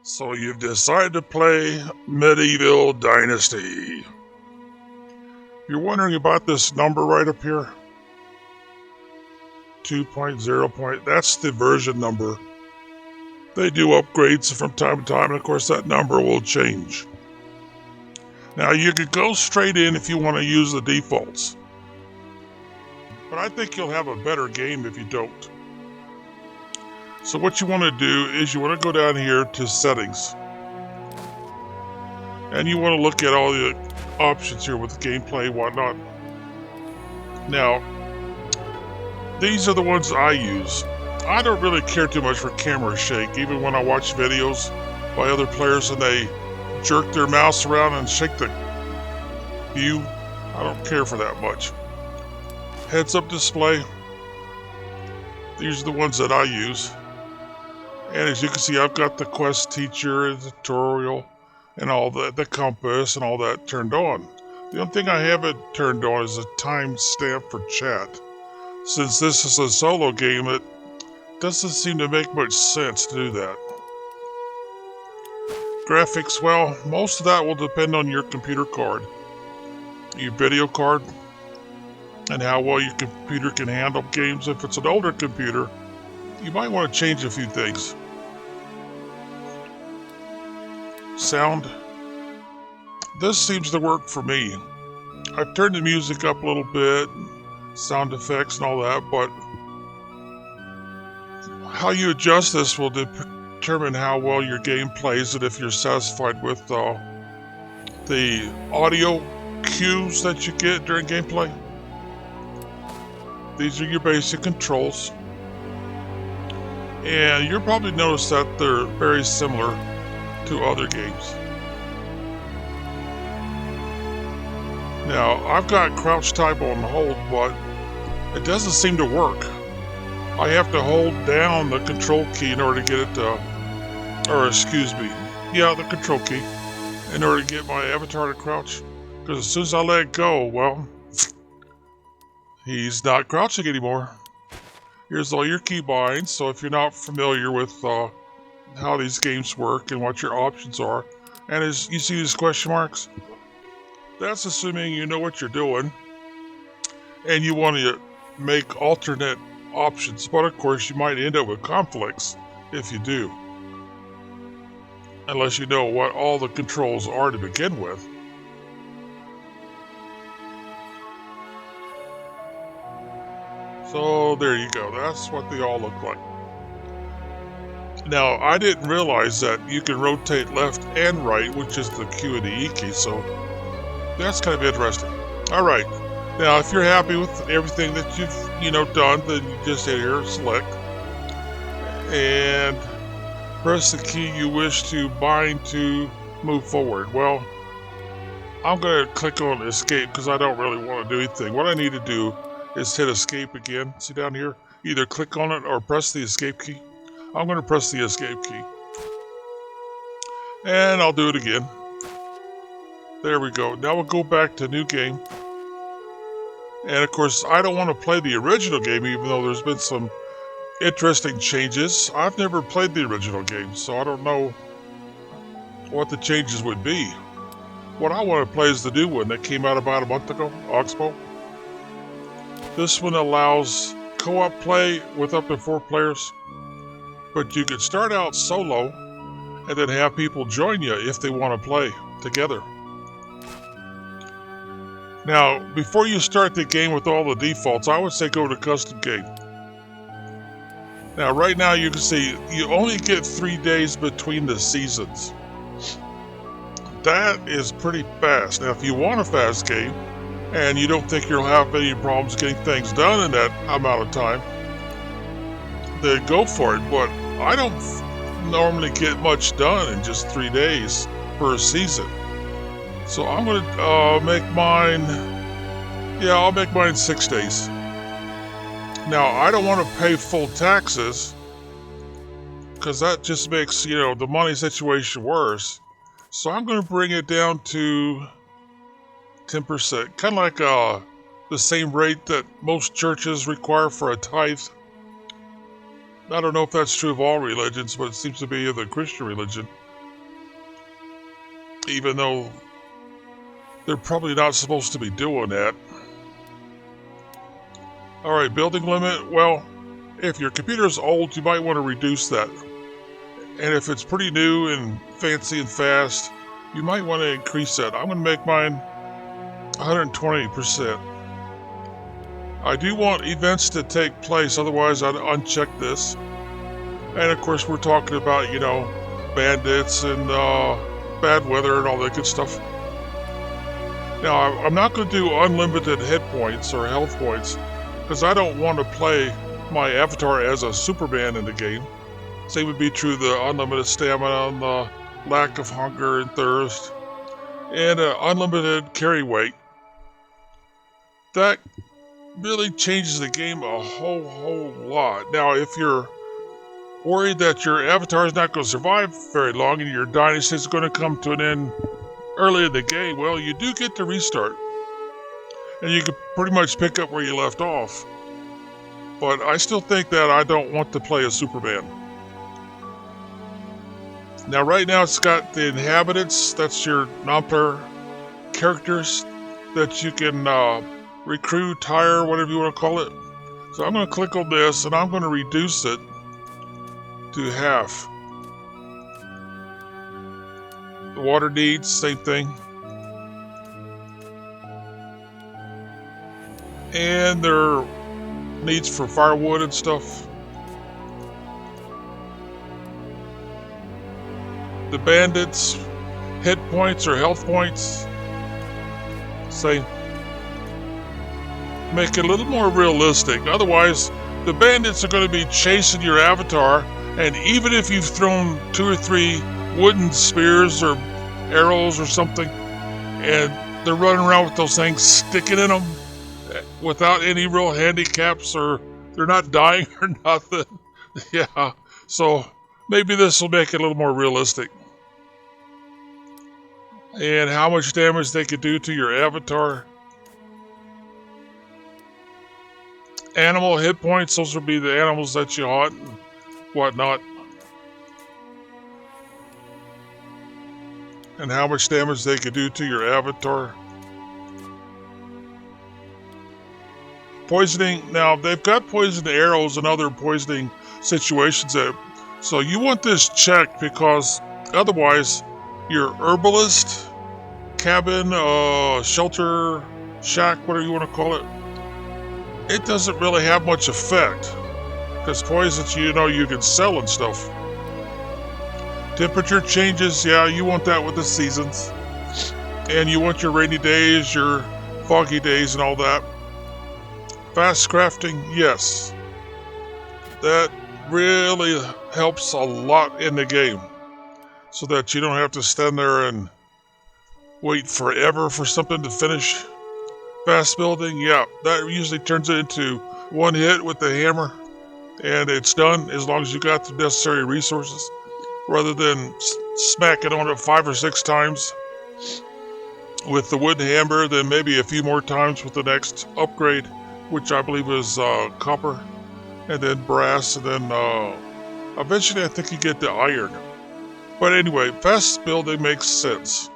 So you've decided to play Medieval Dynasty. You're wondering about this number right up here? 2.0. That's the version number. They do upgrades from time to time, and of course that number will change. Now you could go straight in if you want to use the defaults. But I think you'll have a better game if you don't. So what you want to do is you want to go down here to settings. And you want to look at all the options here with gameplay and whatnot. Now, these are the ones I use. I don't really care too much for camera shake, even when I watch videos by other players and they jerk their mouse around and shake the view. I don't care for that much. Heads-up display. These are the ones that I use. And as you can see, I've got the quest teacher, the tutorial, and all the compass and all that turned on. The only thing I haven't turned on is a timestamp for chat. Since this is a solo game, it doesn't seem to make much sense to do that. Graphics, well, most of that will depend on your computer card, your video card, and how well your computer can handle games. If it's an older computer, you might want to change a few things. Sound. This seems to work for me. I've turned the music up a little bit, sound effects and all that, but how you adjust this will determine how well your game plays and if you're satisfied with the audio cues that you get during gameplay. These are your basic controls. And you'll probably notice that they're very similar to other games. Now, I've got crouch type on hold, but it doesn't seem to work. I have to hold down the control key in order to get it to, the control key, in order to get my avatar to crouch. Because as soon as I let it go, well, he's not crouching anymore. Here's all your keybinds, so if you're not familiar with how these games work and what your options are, and as you see these question marks, that's assuming you know what you're doing and you want to make alternate options, but of course you might end up with conflicts if you do, unless you know what all the controls are to begin with. So there you go, that's what they all look like. Now, I didn't realize that you can rotate left and right, which is the Q and the E key, so that's kind of interesting. Alright, now if you're happy with everything that you've done, then you just hit here, select, and press the key you wish to bind to move forward. Well, I'm going to click on escape because I don't really want to do anything. What I need to do is hit escape again. See down here? Either click on it or press the escape key. I'm going to press the escape key. And I'll do it again. There we go. Now we'll go back to new game. And of course, I don't want to play the original game, even though there's been some interesting changes. I've never played the original game, so I don't know what the changes would be. What I want to play is the new one that came out about a month ago, Oxbow. This one allows co-op play with up to 4 players. But you could start out solo and then have people join you if they want to play together. Now, before you start the game with all the defaults, I would say go to custom game. Now, right now you can see you only get 3 days between the seasons. That is pretty fast. Now, if you want a fast game and you don't think you'll have any problems getting things done in that amount of time, then go for it. But I don't normally get much done in just 3 days per season. So I'm going to make mine, I'll make mine 6 days. Now, I don't want to pay full taxes because that just makes, the money situation worse. So I'm going to bring it down to 10%, kind of like the same rate that most churches require for a tithe. I don't know if that's true of all religions, but it seems to be of the Christian religion. even though they're probably not supposed to be doing that. Alright, building limit. Well, if your computer is old, you might want to reduce that. And if it's pretty new and fancy and fast, you might want to increase that. I'm going to make mine 120%. I do want events to take place, otherwise I'd uncheck this. And of course we're talking about, bandits and bad weather and all that good stuff. Now, I'm not going to do unlimited hit points or health points, because I don't want to play my avatar as a Superman in the game. Same would be true of the unlimited stamina and the lack of hunger and thirst, and unlimited carry weight. That really changes the game a whole lot. Now, if you're worried that your avatar is not going to survive very long and your dynasty is going to come to an end early in the game, well, you do get to restart. And you can pretty much pick up where you left off. But I still think that I don't want to play as Superman. Now, right now it's got the inhabitants, that's your non-player characters that you can recruit, hire, whatever you want to call it. So I'm going to click on this and I'm going to reduce it to half. The water needs, same thing. And their needs for firewood and stuff. The bandits' hit points or health points, same. Make it a little more realistic. Otherwise, the bandits are going to be chasing your avatar, and even if you've thrown 2 or 3 wooden spears or arrows or something, and they're running around with those things sticking in them without any real handicaps, or they're not dying or nothing. Yeah, so maybe this will make it a little more realistic. And how much damage they could do to your avatar. Animal hit points, those would be the animals that you hunt and whatnot. And how much damage they could do to your avatar. Poisoning, now they've got poisoned arrows and other poisoning situations there. So you want this checked, because otherwise your herbalist, cabin, shelter, shack, whatever you want to call it, it doesn't really have much effect. Because poisons, you can sell and stuff. Temperature changes, yeah, you want that with the seasons. And you want your rainy days, your foggy days and all that. Fast crafting, yes. That really helps a lot in the game. So that you don't have to stand there and wait forever for something to finish. Fast building, yeah, that usually turns it into one hit with the hammer. And it's done as long as you got the necessary resources. Rather than smacking on it 5 or 6 times with the wooden hammer, then maybe a few more times with the next upgrade, which I believe is copper, and then brass, and then eventually I think you get the iron. But anyway, fast building makes sense,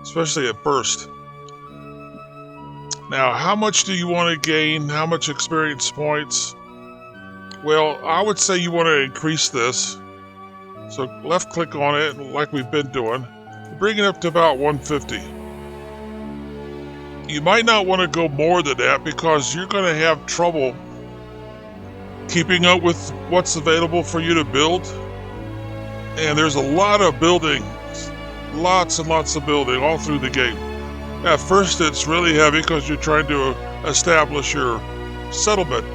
especially at first. Now, how much do you want to gain? How much experience points? Well, I would say you want to increase this. So left click on it, like we've been doing. Bring it up to about 150. You might not want to go more than that, because you're going to have trouble keeping up with what's available for you to build. And there's a lot of building, lots and lots of building all through the game. At first it's really heavy because you're trying to establish your settlement.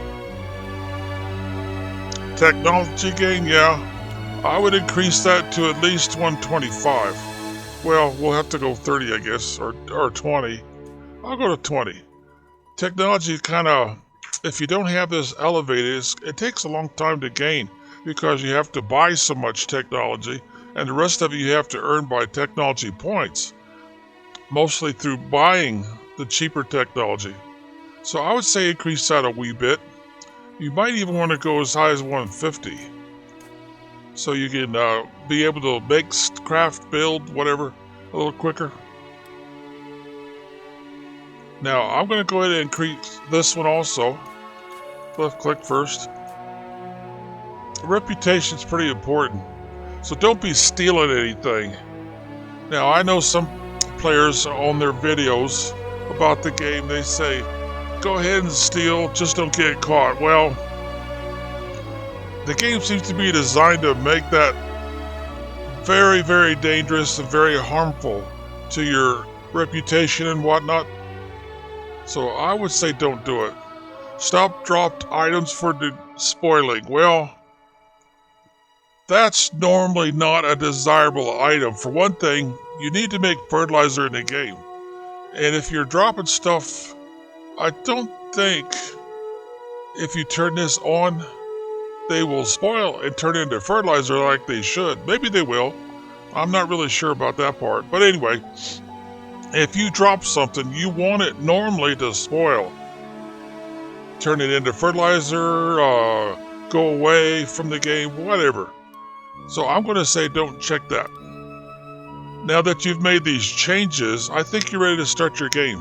Technology gain, yeah. I would increase that to at least 125. Well, we'll have to go 30, I guess, or 20. I'll go to 20. Technology kind of, if you don't have this elevated, it takes a long time to gain, because you have to buy so much technology, and the rest of it you have to earn by technology points, mostly through buying the cheaper technology. So I would say increase that a wee bit. You might even want to go as high as 150. So you can be able to make, craft, build, whatever, a little quicker. Now, I'm going to go ahead and increase this one also. Left click first. Reputation's pretty important, so don't be stealing anything. Now, I know some players on their videos about the game, they say, go ahead and steal, just don't get caught. Well, the game seems to be designed to make that very, very dangerous and very harmful to your reputation and whatnot. So I would say don't do it. Stop dropped items for the spoiling. Well, that's normally not a desirable item. For one thing, you need to make fertilizer in the game. And if you're dropping stuff, I don't think if you turn this on, they will spoil and turn into fertilizer like they should. Maybe they will. I'm not really sure about that part. But anyway, if you drop something, you want it normally to spoil. Turn it into fertilizer, go away from the game, whatever. So I'm going to say don't check that. Now that you've made these changes, I think you're ready to start your game.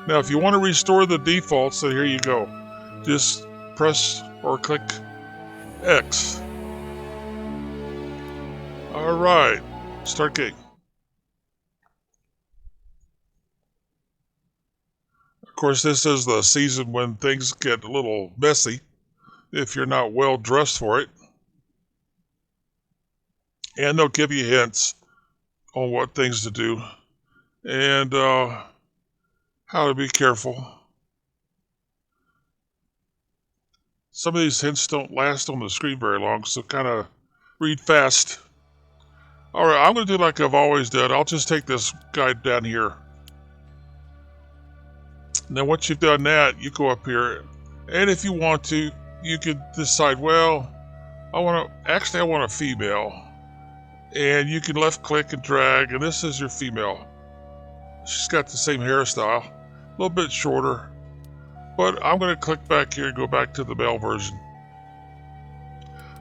Now if you want to restore the defaults, then here you go. Just press or click X. Alright, start game. Of course, this is the season when things get a little messy if you're not well dressed for it. And they'll give you hints on what things to do and how to be careful. Some of these hints don't last on the screen very long, so kind of read fast. Alright, I'm going to do like I've always done. I'll just take this guy down here. Now once you've done that, you go up here, and if you want to, you can decide, well, I want a female. And you can left click and drag, and this is your female. She's got the same hairstyle, a little bit shorter. But I'm going to click back here and go back to the male version.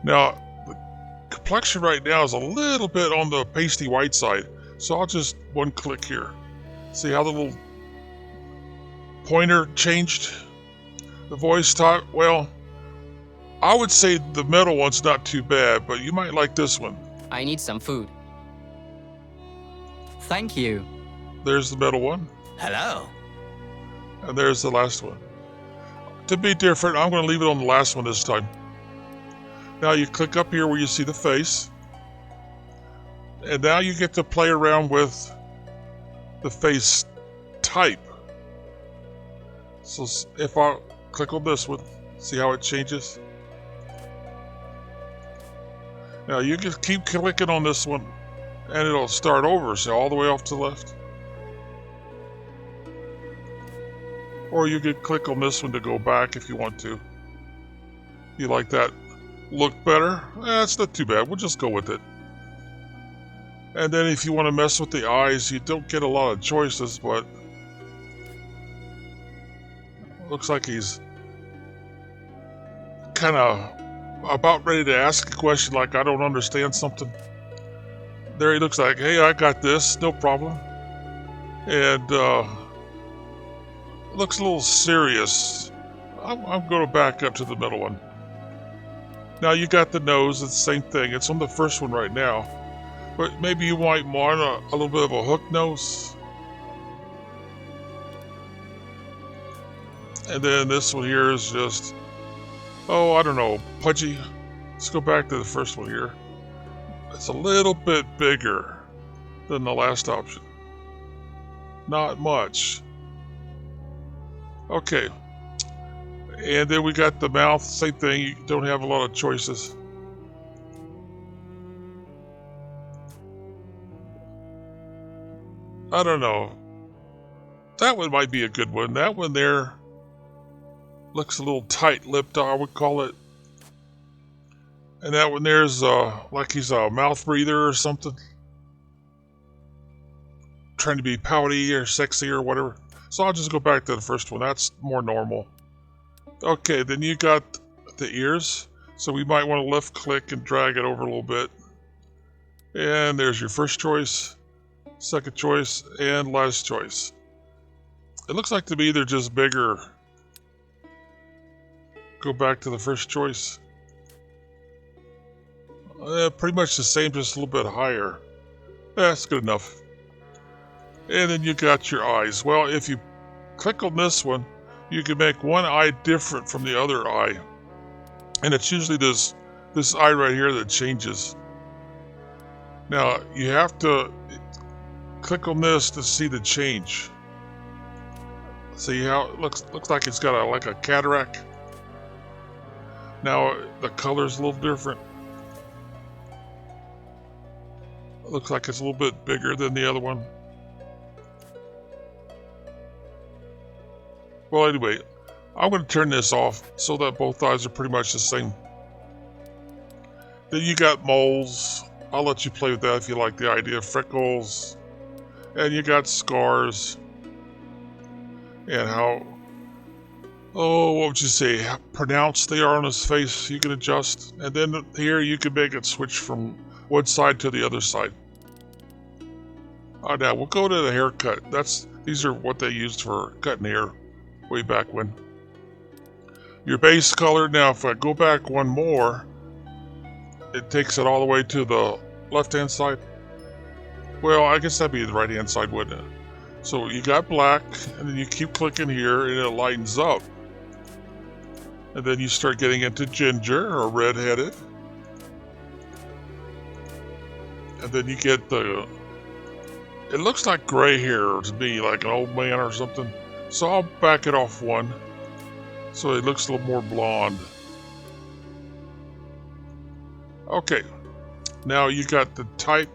Now, the complexion right now is a little bit on the pasty white side, so I'll just one click here. See how the little pointer changed? The voice type, well, I would say the middle one's not too bad, but you might like this one. I need some food. Thank you. There's the middle one. Hello. And there's the last one. To be different, I'm going to leave it on the last one this time. Now you click up here where you see the face. And now you get to play around with the face type. So if I click on this one, see how it changes? Now you can keep clicking on this one and it'll start over, so all the way off to the left. Or you can click on this one to go back if you want to. You like that look better? That's not too bad, we'll just go with it. And then if you want to mess with the eyes, you don't get a lot of choices, but looks like he's kind of about ready to ask a question like I don't understand something. There he looks like, hey, I got this, no problem. And looks a little serious. I'm going to back up to the middle one. Now you got the nose, it's the same thing. It's on the first one right now. But maybe you might want a little bit of a hook nose. And then this one here is just, oh, I don't know, pudgy. Let's go back to the first one here. It's a little bit bigger than the last option. Not much. Okay. And then we got the mouth, same thing, you don't have a lot of choices. I don't know. That one might be a good one. That one there looks a little tight-lipped, I would call it. And that one there's like he's a mouth breather or something. Trying to be pouty or sexy or whatever. So I'll just go back to the first one. That's more normal. Okay, then you got the ears. So we might want to left click and drag it over a little bit. And there's your first choice, second choice, and last choice. It looks like to me they're just bigger. Go back to the first choice. Pretty much the same, just a little bit higher. That's good enough. And then you got your eyes. Well, if you click on this one, you can make one eye different from the other eye. And it's usually this eye right here that changes. Now, you have to click on this to see the change. See how it looks like it's got like a cataract. Now, the color's a little different. It looks like it's a little bit bigger than the other one. Well, anyway, I'm going to turn this off so that both eyes are pretty much the same. Then you got moles. I'll let you play with that if you like the idea. Freckles. And you got scars. And how, what would you say, how pronounced they are on his face, you can adjust. And then here you can make it switch from one side to the other side. Now we'll go to the haircut. These are what they used for cutting hair way back when. Your base color, now if I go back one more, it takes it all the way to the left-hand side. Well, I guess that'd be the right-hand side, wouldn't it? So you got black, and then you keep clicking here, and it lightens up. And then you start getting into ginger or red-headed. And then you get it looks like gray hair to me, like an old man or something. So I'll back it off one, so it looks a little more blonde. Okay, now you got the type,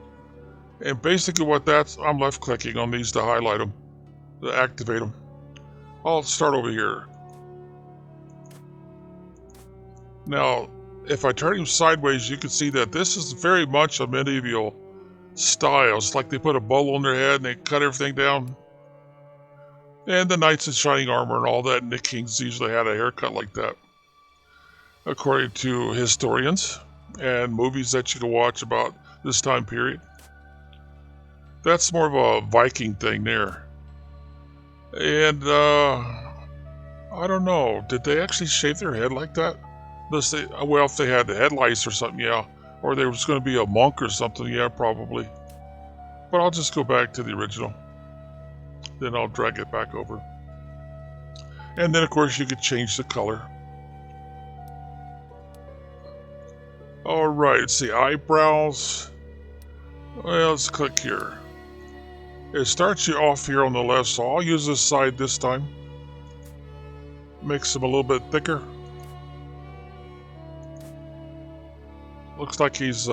and basically what I'm left clicking on these to highlight them, to activate them. I'll start over here. Now, if I turn him sideways, you can see that this is very much a medieval style. It's like they put a bowl on their head and they cut everything down. And the knights in shining armor and all that, and the kings usually had a haircut like that, according to historians and movies that you can watch about this time period. That's more of a Viking thing there. And I don't know, did they actually shave their head like that? Well, if they had the headlights or something, yeah. Or there was going to be a monk or something, yeah, probably. But I'll just go back to the original. Then I'll drag it back over. And then, of course, you could change the color. All right, let's see, eyebrows. Well, let's click here. It starts you off here on the left, so I'll use this side this time. Makes them a little bit thicker. Looks like he's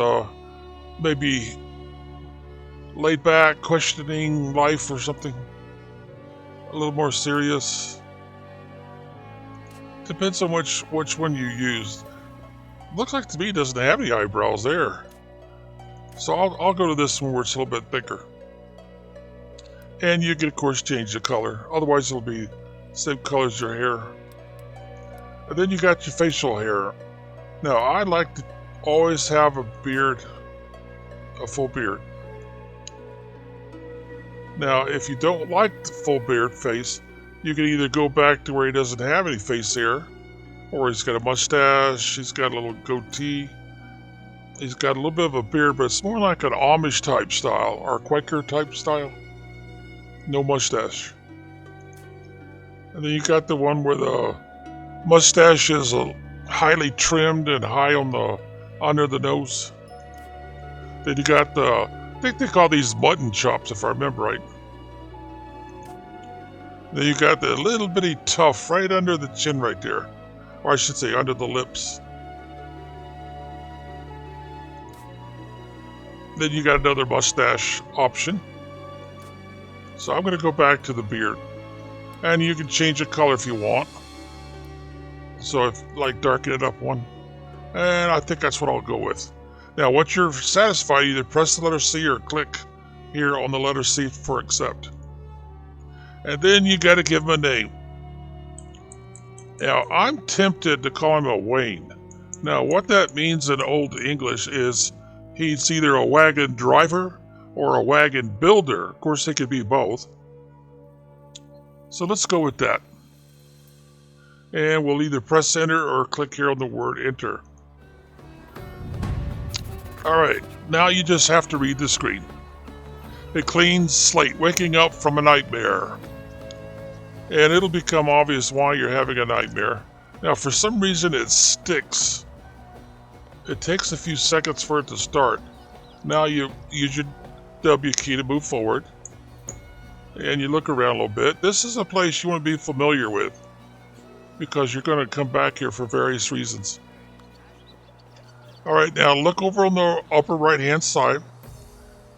maybe laid back, questioning life or something. A little more serious. Depends on which one you use. Looks like to me it doesn't have any eyebrows there. So I'll go to this one where it's a little bit thicker. And you can of course change the color. Otherwise it'll be the same color as your hair. And then you got your facial hair. Now I like to always have a beard, a full beard. Now, if you don't like the full beard face, you can either go back to where he doesn't have any face hair, or he's got a mustache, he's got a little goatee, he's got a little bit of a beard, but it's more like an Amish type style, or Quaker type style. No mustache. And then you got the one where the mustache is highly trimmed and high on the under the nose. Then you got I think they call these mutton chops, if I remember right. Then you got the little bitty tuft right under the chin right there. Or I should say under the lips. Then you got another mustache option. So I'm going to go back to the beard. And you can change the color if you want. So if like darken it up one. And I think that's what I'll go with. Now, once you're satisfied, either press the letter C or click here on the letter C for accept. And then you got to give him a name. Now, I'm tempted to call him a Wayne. Now, what that means in Old English is He's either a wagon driver or a wagon builder. Of course, they could be both. So let's go with that. And we'll either press enter or click here on the word enter. Alright, now you just have to read the screen. A clean slate, waking up from a nightmare. And it'll become obvious why you're having a nightmare. Now, for some reason, it sticks. It takes a few seconds for it to start. Now you use your W key to move forward. And you look around a little bit. This is a place you want to be familiar with, because you're going to come back here for various reasons. Alright, now look over on the upper right hand side.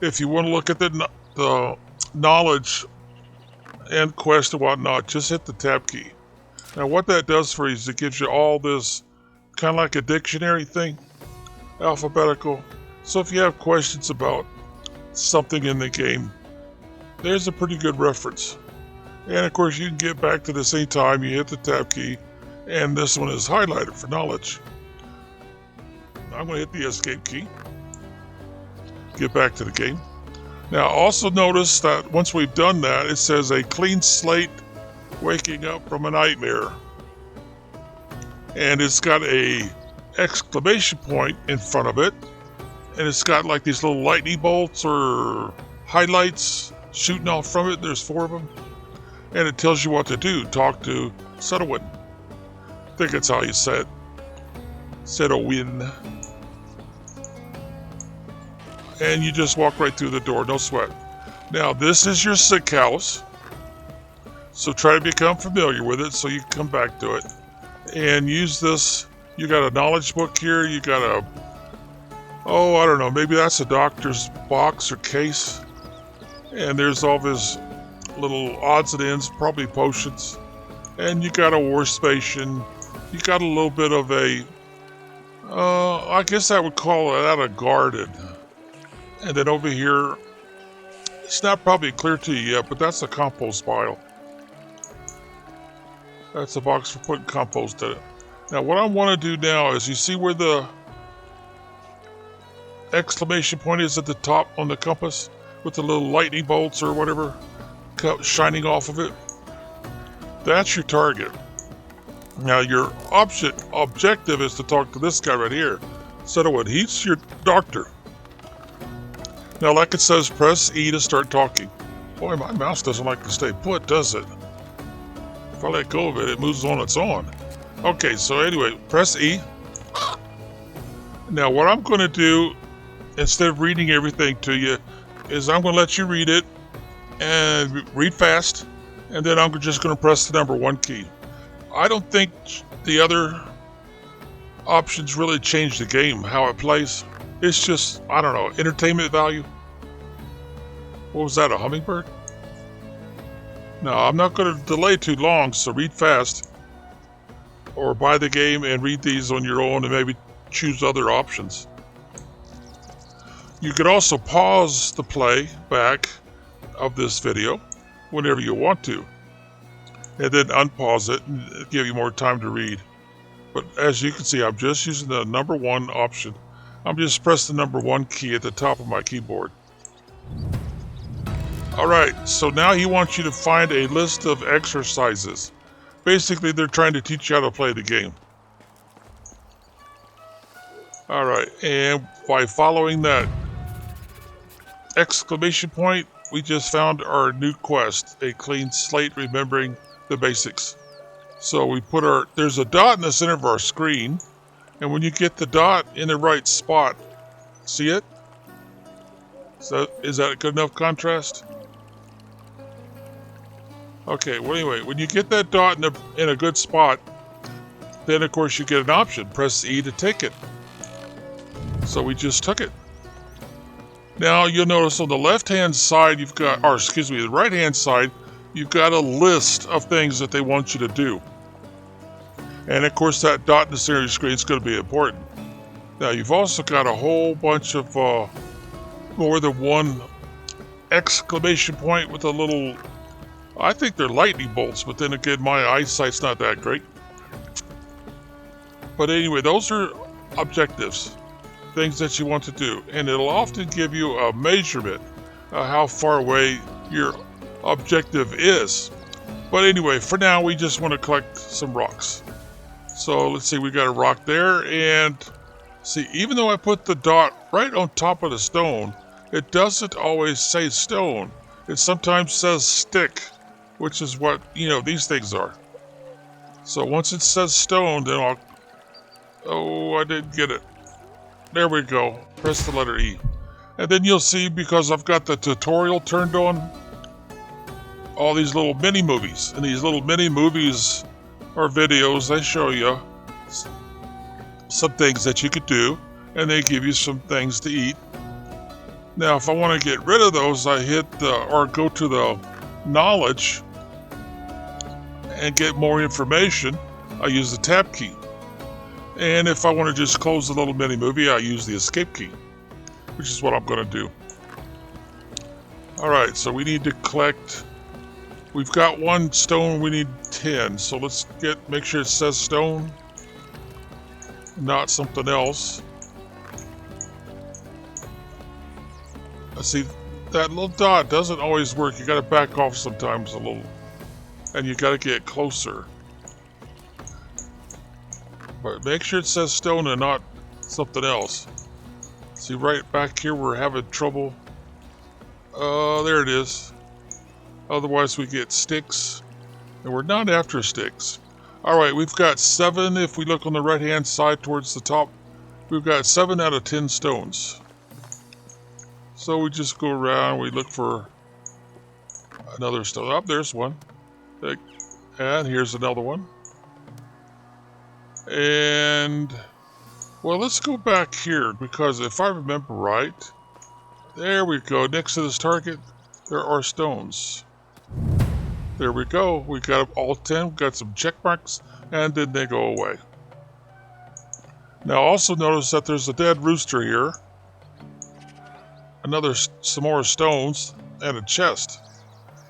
If you want to look at the knowledge and quest and whatnot, just hit the tab key. Now what that does for you is it gives you all this, kind of like a dictionary thing, alphabetical. So if you have questions about something in the game, there's a pretty good reference. And of course you can get back to this anytime you hit the tab key, and this one is highlighted for knowledge. I'm going to hit the escape key. Get back to the game. Now also notice that once we've done that, it says a clean slate, waking up from a nightmare. And it's got a exclamation point in front of it. And it's got like these little lightning bolts or highlights shooting off from it. There's 4 of them. And it tells you what to do. Talk to Settlewin. I think that's how you say it. Settlewin. And you just walk right through the door, no sweat. Now, this is your sick house. So try to become familiar with it so you can come back to it. And use this. You got a knowledge book here. You got a, oh, I don't know, maybe that's a doctor's box or case. And there's all his little odds and ends, probably potions. And you got a workstation. You got a little bit of a, I guess I would call that a garden. And then over here, it's not probably clear to you yet, but that's a compost pile. That's a box for putting compost in it. Now what I want to do now is, you see where the exclamation point is at the top on the compass? With the little lightning bolts or whatever shining off of it? That's your target. Now your objective is to talk to this guy right here. Settlewin, he's your doctor. Now, like it says, press E to start talking. Boy, my mouse doesn't like to stay put, does it? If I let go of it, it moves on its own. Okay, so anyway, press E. Now, what I'm going to do, instead of reading everything to you, is I'm going to let you read it, and read fast, and then I'm just going to press the number 1 key. I don't think the other options really change the game, how it plays. It's just, I don't know, entertainment value. What was that, a hummingbird? No, I'm not going to delay too long, so read fast. Or buy the game and read these on your own and maybe choose other options. You could also pause the play back of this video whenever you want to. And then unpause it and give you more time to read. But as you can see, I'm just using the number 1 option. I'm just pressing the number 1 key at the top of my keyboard. Alright, so now he wants you to find a list of exercises. Basically, they're trying to teach you how to play the game. Alright, and by following that exclamation point, we just found our new quest, a clean slate remembering the basics. So we put there's a dot in the center of our screen, and when you get the dot in the right spot, see it? So is that a good enough contrast? Okay, well anyway, when you get that dot in a good spot, then of course you get an option. Press E to take it. So we just took it. Now you'll notice on the left-hand side you've got, or excuse me, the right-hand side, you've got a list of things that they want you to do. And of course that dot in the center of your screen is going to be important. Now you've also got a whole bunch of more than 1 exclamation point with a little, I think they're lightning bolts, but then again my eyesight's not that great. But anyway, those are objectives. things that you want to do, and it'll often give you a measurement of how far away your objective is. But anyway, for now we just want to collect some rocks. So let's see, we got a rock there, and see, even though I put the dot right on top of the stone, it doesn't always say stone. It sometimes says stick, which is what, these things are. So once it says stone, then I'll... Oh, I didn't get it. There we go. Press the letter E. And then you'll see, because I've got the tutorial turned on, all these little mini movies. And these little mini movies or videos, they show you some things that you could do, and they give you some things to eat. Now, if I want to get rid of those, I hit or go to the knowledge and get more information. I use the tab key. And if I want to just close the little mini movie, I use the escape key, which is what I'm going to do. Alright, so we need to collect. We've got 1 stone, we need 10. So let's make sure it says stone, not something else. Let's see, that little dot doesn't always work. You got to back off sometimes a little, and you got to get closer. But make sure it says stone and not something else. See, right back here we're having trouble. There it is. Otherwise we get sticks, and we're not after sticks. Alright, we've got 7. If we look on the right hand side towards the top, we've got 7 out of 10 stones. So we just go around, we look for another stone. Oh, there's one. And here's another one. And, well, let's go back here, because if I remember right, there we go. Next to this target, there are stones. There we go. We got all 10. We got some check marks, and then they go away. Now, also notice that there's a dead rooster here. Some more stones, and a chest.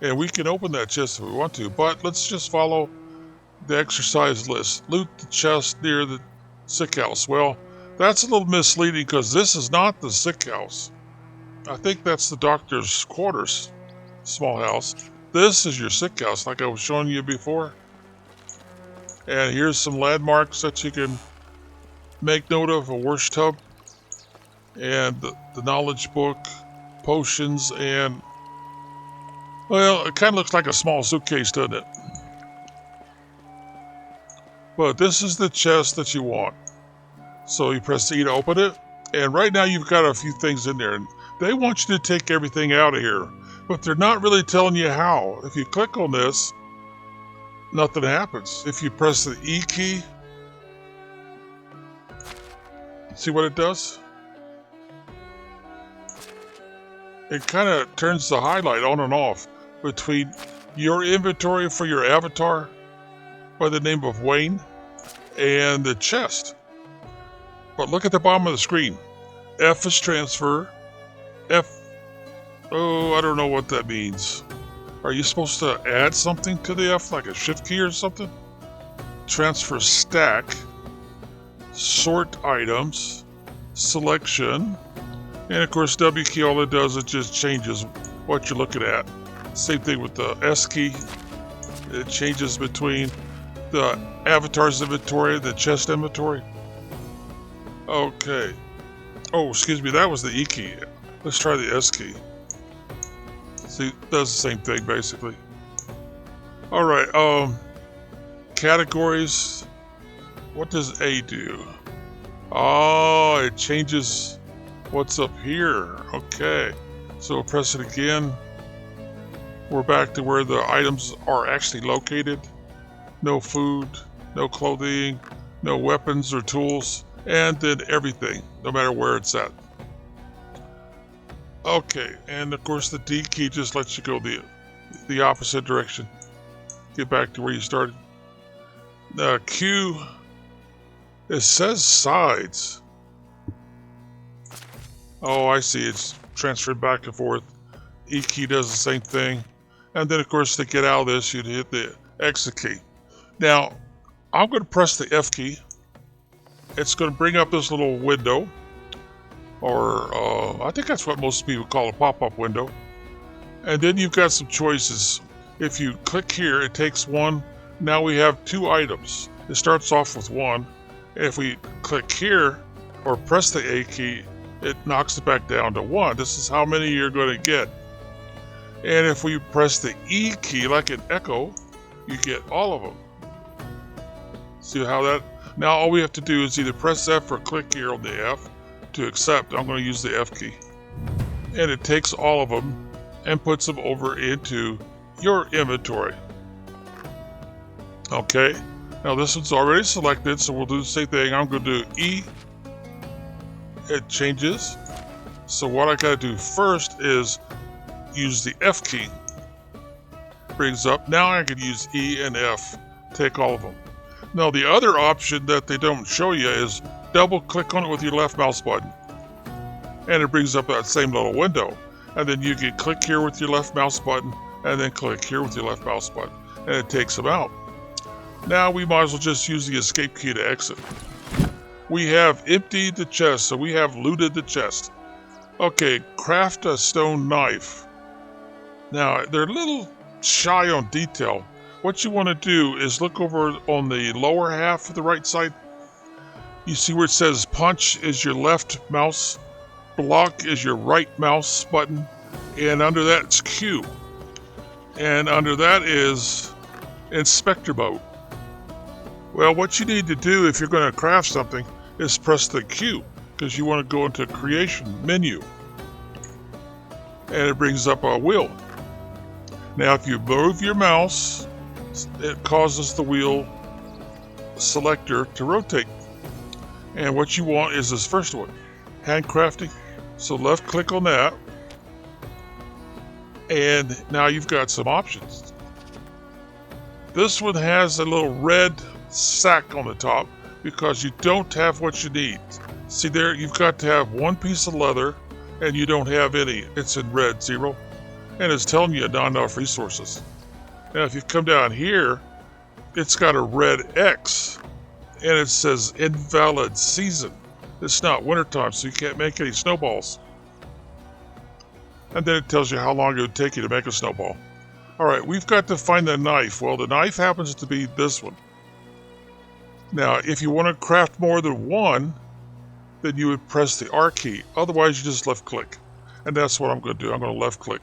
And we can open that chest if we want to, but let's just follow the exercise list. Loot the chest near the sick house. Well, that's a little misleading, because this is not the sick house. I think that's the doctor's quarters, small house. This is your sick house, like I was showing you before. And here's some landmarks that you can make note of: a wash tub, and the knowledge book, potions, and, well, it kind of looks like a small suitcase, doesn't it? But this is the chest that you want. So you press E to open it, and right now you've got a few things in there, and they want you to take everything out of here, but they're not really telling you how. If you click on this, nothing happens. If you press the E key, see what it does? It kind of turns the highlight on and off between your inventory for your avatar by the name of Wayne and the chest. But look at the bottom of the screen. F is transfer. Oh, I don't know what that means. Are you supposed to add something to the F, like a shift key or something? Transfer stack. Sort items. Selection. And of course, W key, all it does, it just changes what you're looking at. Same thing with the S key. It changes between the avatar's inventory, the chest inventory. Okay. Oh, excuse me, that was the E key. Let's try the S key. See, it does the same thing, basically. Alright, categories. What does A do? Oh, it changes what's up here. Okay. So press it again. We're back to where the items are actually located. No food, no clothing, no weapons or tools, and then everything, no matter where it's at. Okay, and of course the D key just lets you go the opposite direction. Get back to where you started. Q, it says sides. Oh, I see, it's transferred back and forth. E key does the same thing. And then of course to get out of this, you'd hit the exit key. Now, I'm going to press the F key. It's going to bring up this little window. or I think that's what most people call a pop-up window. And then you've got some choices. If you click here, it takes one. Now we have 2 items. It starts off with 1. And if we click here or press the A key, it knocks it back down to 1. This is how many you're going to get. And if we press the E key, like an echo, you get all of them. See how that? Now all we have to do is either press F or click here on the F to accept. I'm going to use the F key. And it takes all of them and puts them over into your inventory. Okay, now this one's already selected, so we'll do the same thing. I'm going to do E. It changes. So what I got to do first is use the F key. Brings up. Now I can use E and F. Take all of them. Now the other option that they don't show you is double click on it with your left mouse button. And it brings up that same little window. And then you can click here with your left mouse button and then click here with your left mouse button. And it takes them out. Now we might as well just use the escape key to exit. We have emptied the chest, so we have looted the chest. Okay, craft a stone knife. Now, they're a little shy on detail. What you want to do is look over on the lower half of the right side. You see where it says punch is your left mouse, block is your right mouse button, and under that it's Q. And under that is inspector mode. Well, what you need to do if you're going to craft something is press the Q, because you want to go into creation menu. And it brings up a wheel. Now if you move your mouse, it causes the wheel selector to rotate. And what you want is this first one, handcrafting. So left click on that. And now you've got some options. This one has a little red sack on the top because you don't have what you need. See there, you've got to have 1 piece of leather and you don't have any. It's in red, 0. And it's telling you not enough resources. Now if you come down here, it's got a red X and it says invalid season. It's not wintertime, so you can't make any snowballs. And then it tells you how long it would take you to make a snowball. Alright, we've got to find the knife. Well, the knife happens to be this one. Now, if you want to craft more than one, then you would press the R key. Otherwise, you just left click. And that's what I'm going to do. I'm going to left click.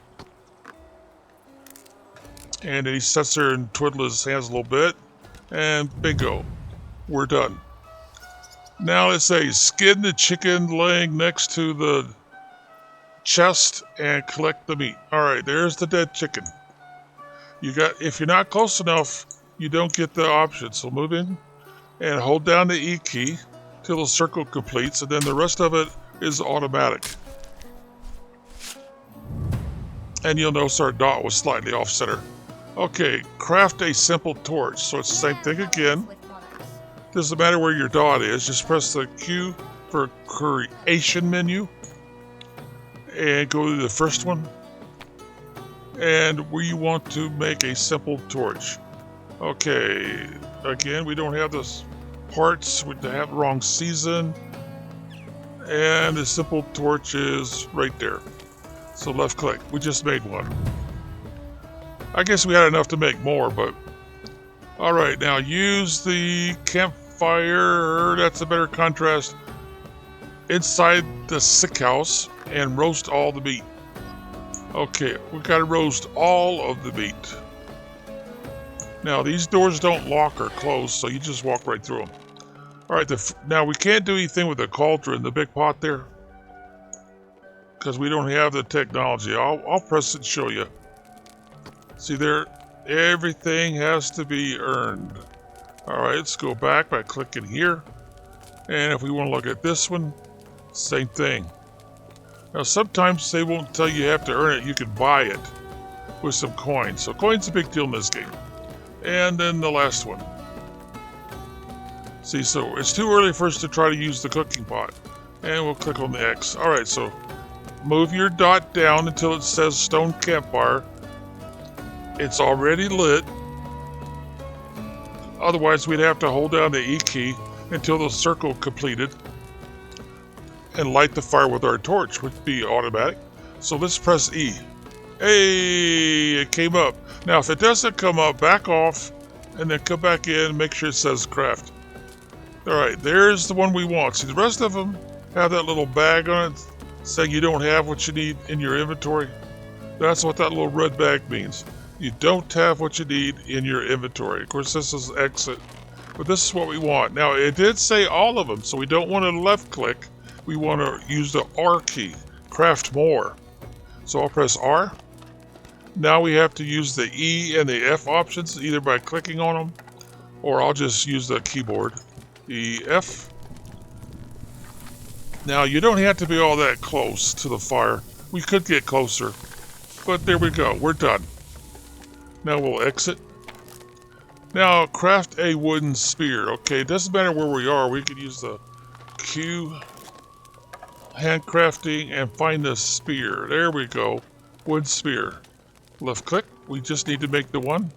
And he sits there and twiddles his hands a little bit. And bingo. We're done. Now let's say skin the chicken laying next to the chest and collect the meat. Alright, there's the dead chicken. If you're not close enough, you don't get the option. So move in and hold down the E key till the circle completes, and then the rest of it is automatic. And you'll notice our dot was slightly off center. Okay, craft a simple torch. So it's the same thing again. Doesn't matter where your dot is, just press the Q for creation menu and go to the first one. And we want to make a simple torch. Okay, again, we don't have the parts, we have the wrong season. And the simple torch is right there. So left click, we just made one. I guess we had enough to make more, but alright, now use the campfire, that's a better contrast, inside the sick house and roast all the meat. Okay, we gotta roast all of the meat. Now these doors don't lock or close, so you just walk right through them. Alright, now we can't do anything with the cauldron, the big pot there, because we don't have the technology. I'll press it and show you. See there, everything has to be earned. Alright, let's go back by clicking here. And if we want to look at this one, same thing. Now sometimes they won't tell you have to earn it, you can buy it with some coins. So coins a big deal in this game. And then the last one. See, so it's too early for us to try to use the cooking pot. And we'll click on the X. Alright, so move your dot down until it says stone campfire. It's already lit. Otherwise, we'd have to hold down the E key until the circle completed. and light the fire with our torch, which would be automatic. So let's press E. Hey, it came up. Now, if it doesn't come up, back off, and then come back in, make sure it says craft. All right, there's the one we want. See, the rest of them have that little bag on it saying you don't have what you need in your inventory. That's what that little red bag means. You don't have what you need in your inventory. Of course, this is exit, but this is what we want. Now, it did say all of them, so we don't want to left click. We want to use the R key, craft more. So I'll press R. Now we have to use the E and the F options, either by clicking on them, or I'll just use the keyboard. E, F. Now, you don't have to be all that close to the fire. We could get closer, but there we go. We're done. Now we'll exit. Now, craft a wooden spear. Okay, it doesn't matter where we are. We can use the Q, handcrafting, and find the spear. There we go. Wood spear. Left click. We just need to make the one.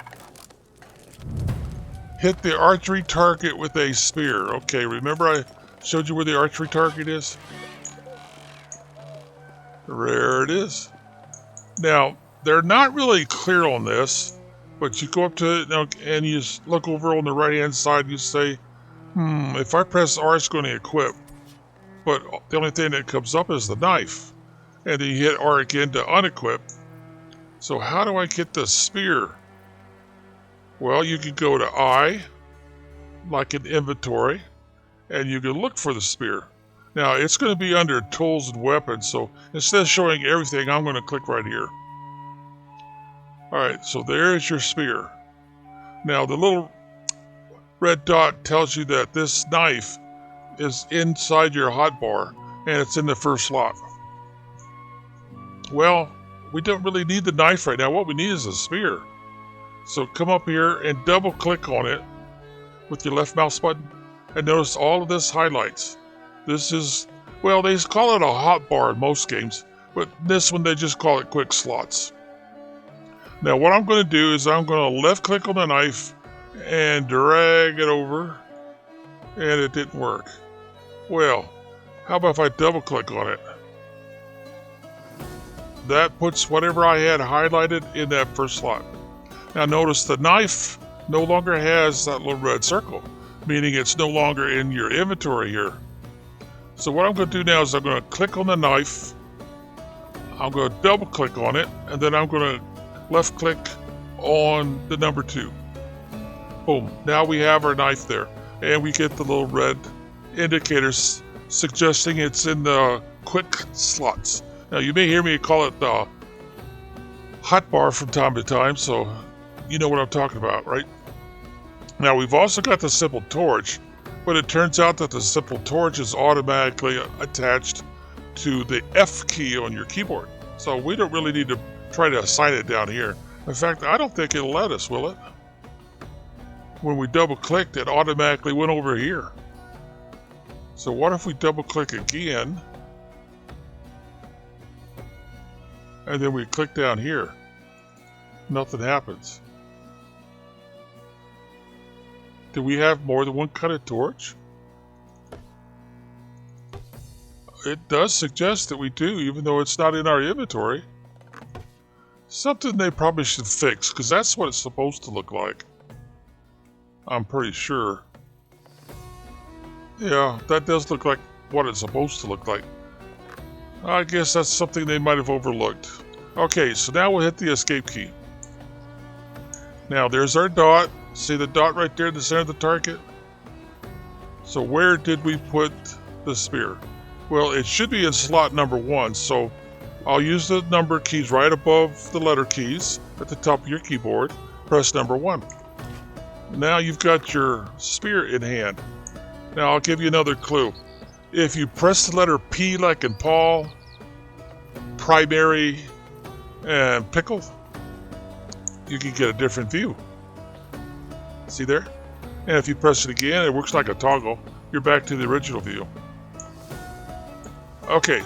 Hit the archery target with a spear. Okay, remember I showed you where the archery target is? There it is. Now, they're not really clear on this, but you go up to it and you look over on the right-hand side and you say, if I press R, it's going to equip. But the only thing that comes up is the knife. And then you hit R again to unequip. So how do I get the spear? Well, you can go to I, like in inventory, and you can look for the spear. Now, it's going to be under tools and weapons, so instead of showing everything, I'm going to click right here. Alright, so there's your spear. Now, the little red dot tells you that this knife is inside your hotbar, and it's in the first slot. Well, we don't really need the knife right now. What we need is a spear. So come up here and double click on it with your left mouse button, and notice all of this highlights. This is, well, they call it a hotbar in most games, but this one they just call it quick slots. Now what I'm going to do is I'm going to left click on the knife and drag it over, and it didn't work. Well, how about if I double click on it? That puts whatever I had highlighted in that first slot. Now notice the knife no longer has that little red circle, meaning it's no longer in your inventory here. So what I'm going to do now is I'm going to click on the knife, I'm going to double click on it, and then I'm going to left click on the number 2. Boom, now we have our knife there, and we get the little red indicators suggesting it's in the quick slots. Now you may hear me call it the hotbar from time to time, so you know what I'm talking about, right? Now we've also got the simple torch, but it turns out that the simple torch is automatically attached to the F key on your keyboard. So we don't really need to try to assign it down here. In fact, I don't think it'll let us, will it? When we double clicked, it automatically went over here. So what if we double click again, and then we click down here? Nothing happens. Do we have more than one kind of torch? It does suggest that we do, even though it's not in our inventory. Something they probably should fix, because that's what it's supposed to look like. I'm pretty sure. Yeah, that does look like what it's supposed to look like. I guess that's something they might have overlooked. Okay, so now we'll hit the escape key. Now there's our dot. See the dot right there in the center of the target? So where did we put the spear? Well, it should be in slot number 1, so I'll use the number keys right above the letter keys at the top of your keyboard. Press number 1. Now you've got your spear in hand. Now I'll give you another clue. If you press the letter P like in Paul, primary, and pickle, you can get a different view. See there? And if you press it again, it works like a toggle. You're back to the original view. Okay.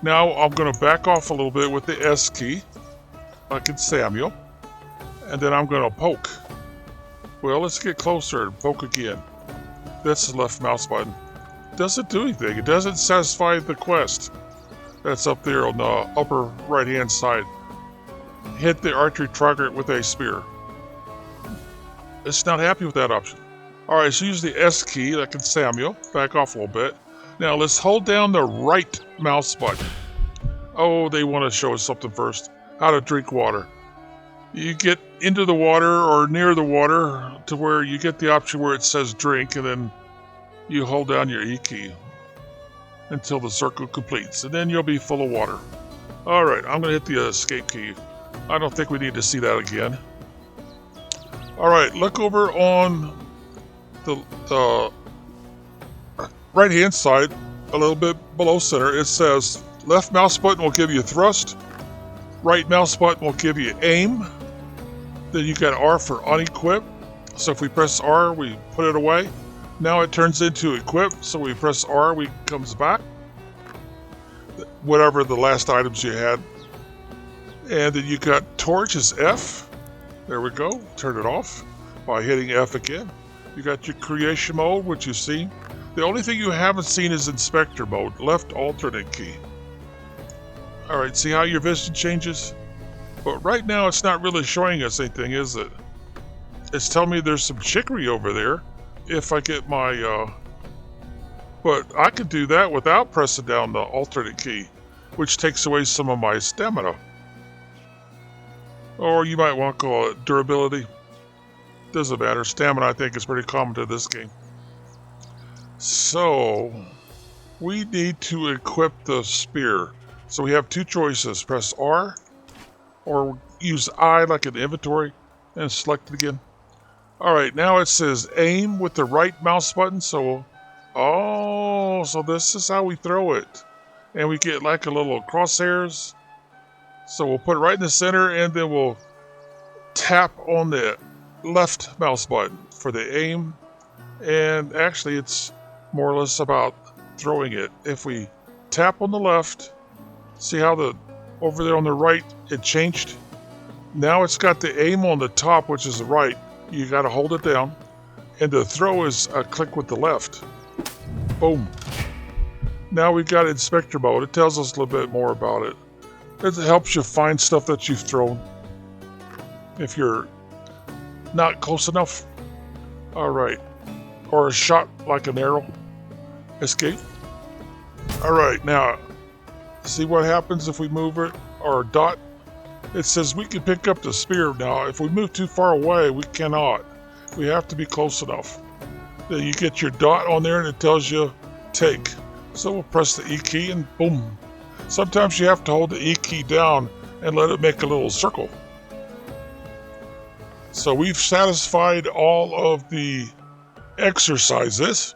Now I'm going to back off a little bit with the S key, like in Samuel. And then I'm going to poke. Well, let's get closer and poke again. That's the left mouse button. doesn't do anything. It doesn't satisfy the quest. That's up there on the upper right-hand side. Hit the archery target with a spear. It's not happy with that option. Alright, so use the S key, like in Samuel. Back off a little bit. Now let's hold down the right mouse button. Oh, they want to show us something first. How to drink water. You get into the water or near the water to where you get the option where it says drink, and then you hold down your E key until the circle completes, and then you'll be full of water. Alright, I'm going to hit the escape key. I don't think we need to see that again. Alright, look over on the right hand side, a little bit below center. It says left mouse button will give you thrust, right mouse button will give you aim, then you got R for unequip. So if we press R, we put it away. Now it turns into equip, so we press R, we comes back, whatever the last items you had. And then you got torch is F. There we go. Turn it off by hitting F again. You got your creation mode, which you've seen. The only thing you haven't seen is inspector mode, left alternate key. Alright, see how your vision changes? But right now it's not really showing us anything, is it? It's telling me there's some chicory over there. If I get my, but I could do that without pressing down the alternate key, which takes away some of my stamina. Or you might want to call it durability. Doesn't matter. Stamina, I think, is pretty common to this game. So, we need to equip the spear. So we have two choices. Press R, or use I like in inventory, and select it again. Alright, now it says aim with the right mouse button, so... Oh, so this is how we throw it. And we get like a little crosshairs. So we'll put it right in the center, and then we'll tap on the left mouse button for the aim. And actually, it's more or less about throwing it. If we tap on the left, see how the over there on the right, it changed? Now it's got the aim on the top, which is the right. You got to hold it down. And the throw is a click with the left. Boom. Now we got inspector mode. It tells us a little bit more about it. It helps you find stuff that you've thrown if you're not close enough. Alright. Or a shot like an arrow. Escape. Alright, now see what happens if we move it, or dot. It says we can pick up the spear. Now if we move too far away, we cannot. We have to be close enough. Then you get your dot on there and it tells you take. So we'll press the E key and boom. Sometimes you have to hold the E key down and let it make a little circle. So we've satisfied all of the exercises.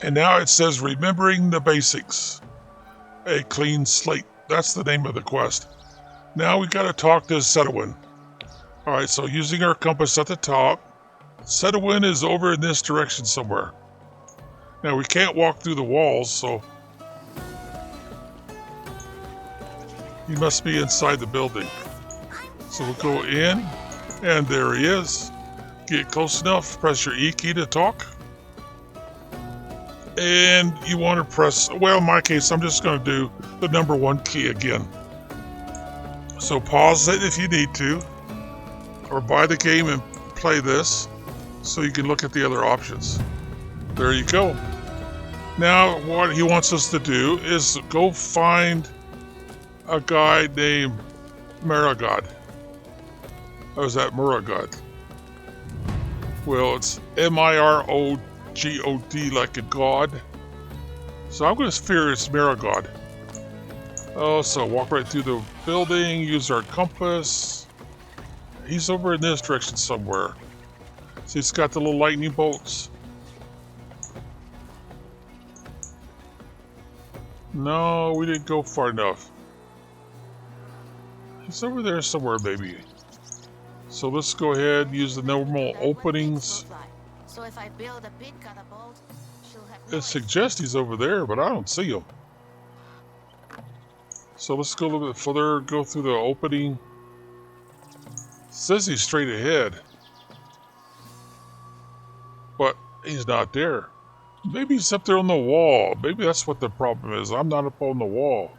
And now it says remembering the basics. A clean slate. That's the name of the quest. Now we got to talk to Setowin. Alright, so using our compass at the top, Setowin is over in this direction somewhere. Now we can't walk through the walls, so he must be inside the building. So we'll go in, and there he is. Get close enough, press your E key to talk. And you want to press, well, in my case, I'm just going to do the number 1 key again. So pause it if you need to, or buy the game and play this so you can look at the other options. There you go. Now what he wants us to do is go find a guy named Maragod. Or is that Muragod? Well, it's Mirogod, like a god. So I'm going to fear it's Maragod. Oh, so walk right through the building, use our compass. He's over in this direction somewhere. See, it's got the little lightning bolts. No, we didn't go far enough. He's over there somewhere, maybe. So let's go ahead and use the normal openings. So if I build a big catapult, she'll have It suggests he's over there, but I don't see him. So let's go a little bit further, go through the opening. Says he's straight ahead. But he's not there. Maybe he's up there on the wall. Maybe that's what the problem is. I'm not up on the wall.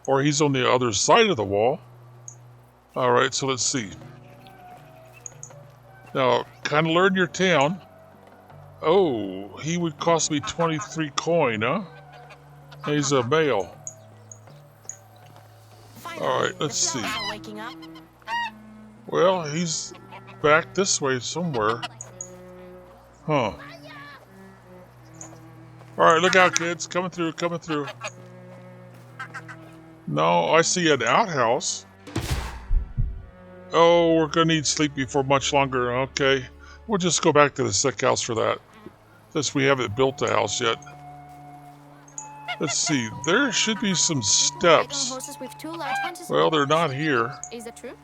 Or he's on the other side of the wall. Alright, so let's see. Now, kind of learn your town. Oh, he would cost me 23 coin, huh? He's a male. Alright, let's see. Well, he's back this way somewhere. Huh. Alright, look out, kids. Coming through, coming through. No, I see an outhouse. Oh, we're gonna need sleepy for much longer. Okay. We'll just go back to the sick house for that. Since we haven't built the house yet. Let's see. There should be some steps. Well, they're not here. Is that true?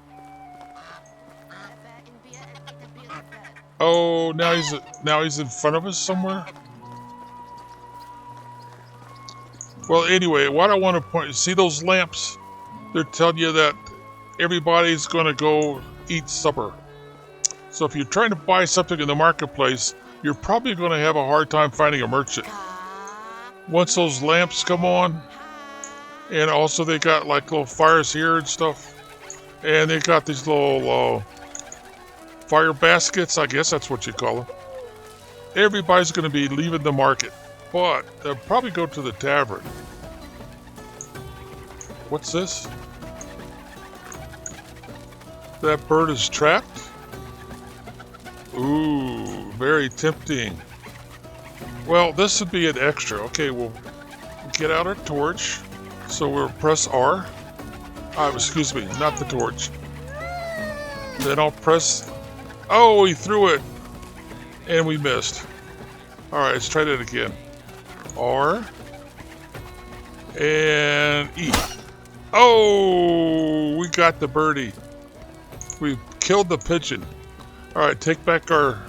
Oh, now he's in front of us somewhere. Well, anyway, what I want to point, see those lamps? They're telling you that everybody's going to go eat supper. So if you're trying to buy something in the marketplace, you're probably going to have a hard time finding a merchant. Once those lamps come on, and also they got like little fires here and stuff, and they got these little fire baskets, I guess that's what you call them. Everybody's going to be leaving the market. But they'll probably go to the tavern. What's this? That bird is trapped? Ooh, very tempting. Well, this would be an extra. Okay, we'll get out our torch. So we'll press R. Excuse me, not the torch. Then I'll press... Oh, he threw it! And we missed. Alright, let's try that again. R and E. Oh, we got the birdie. We killed the pigeon. All right, take back our,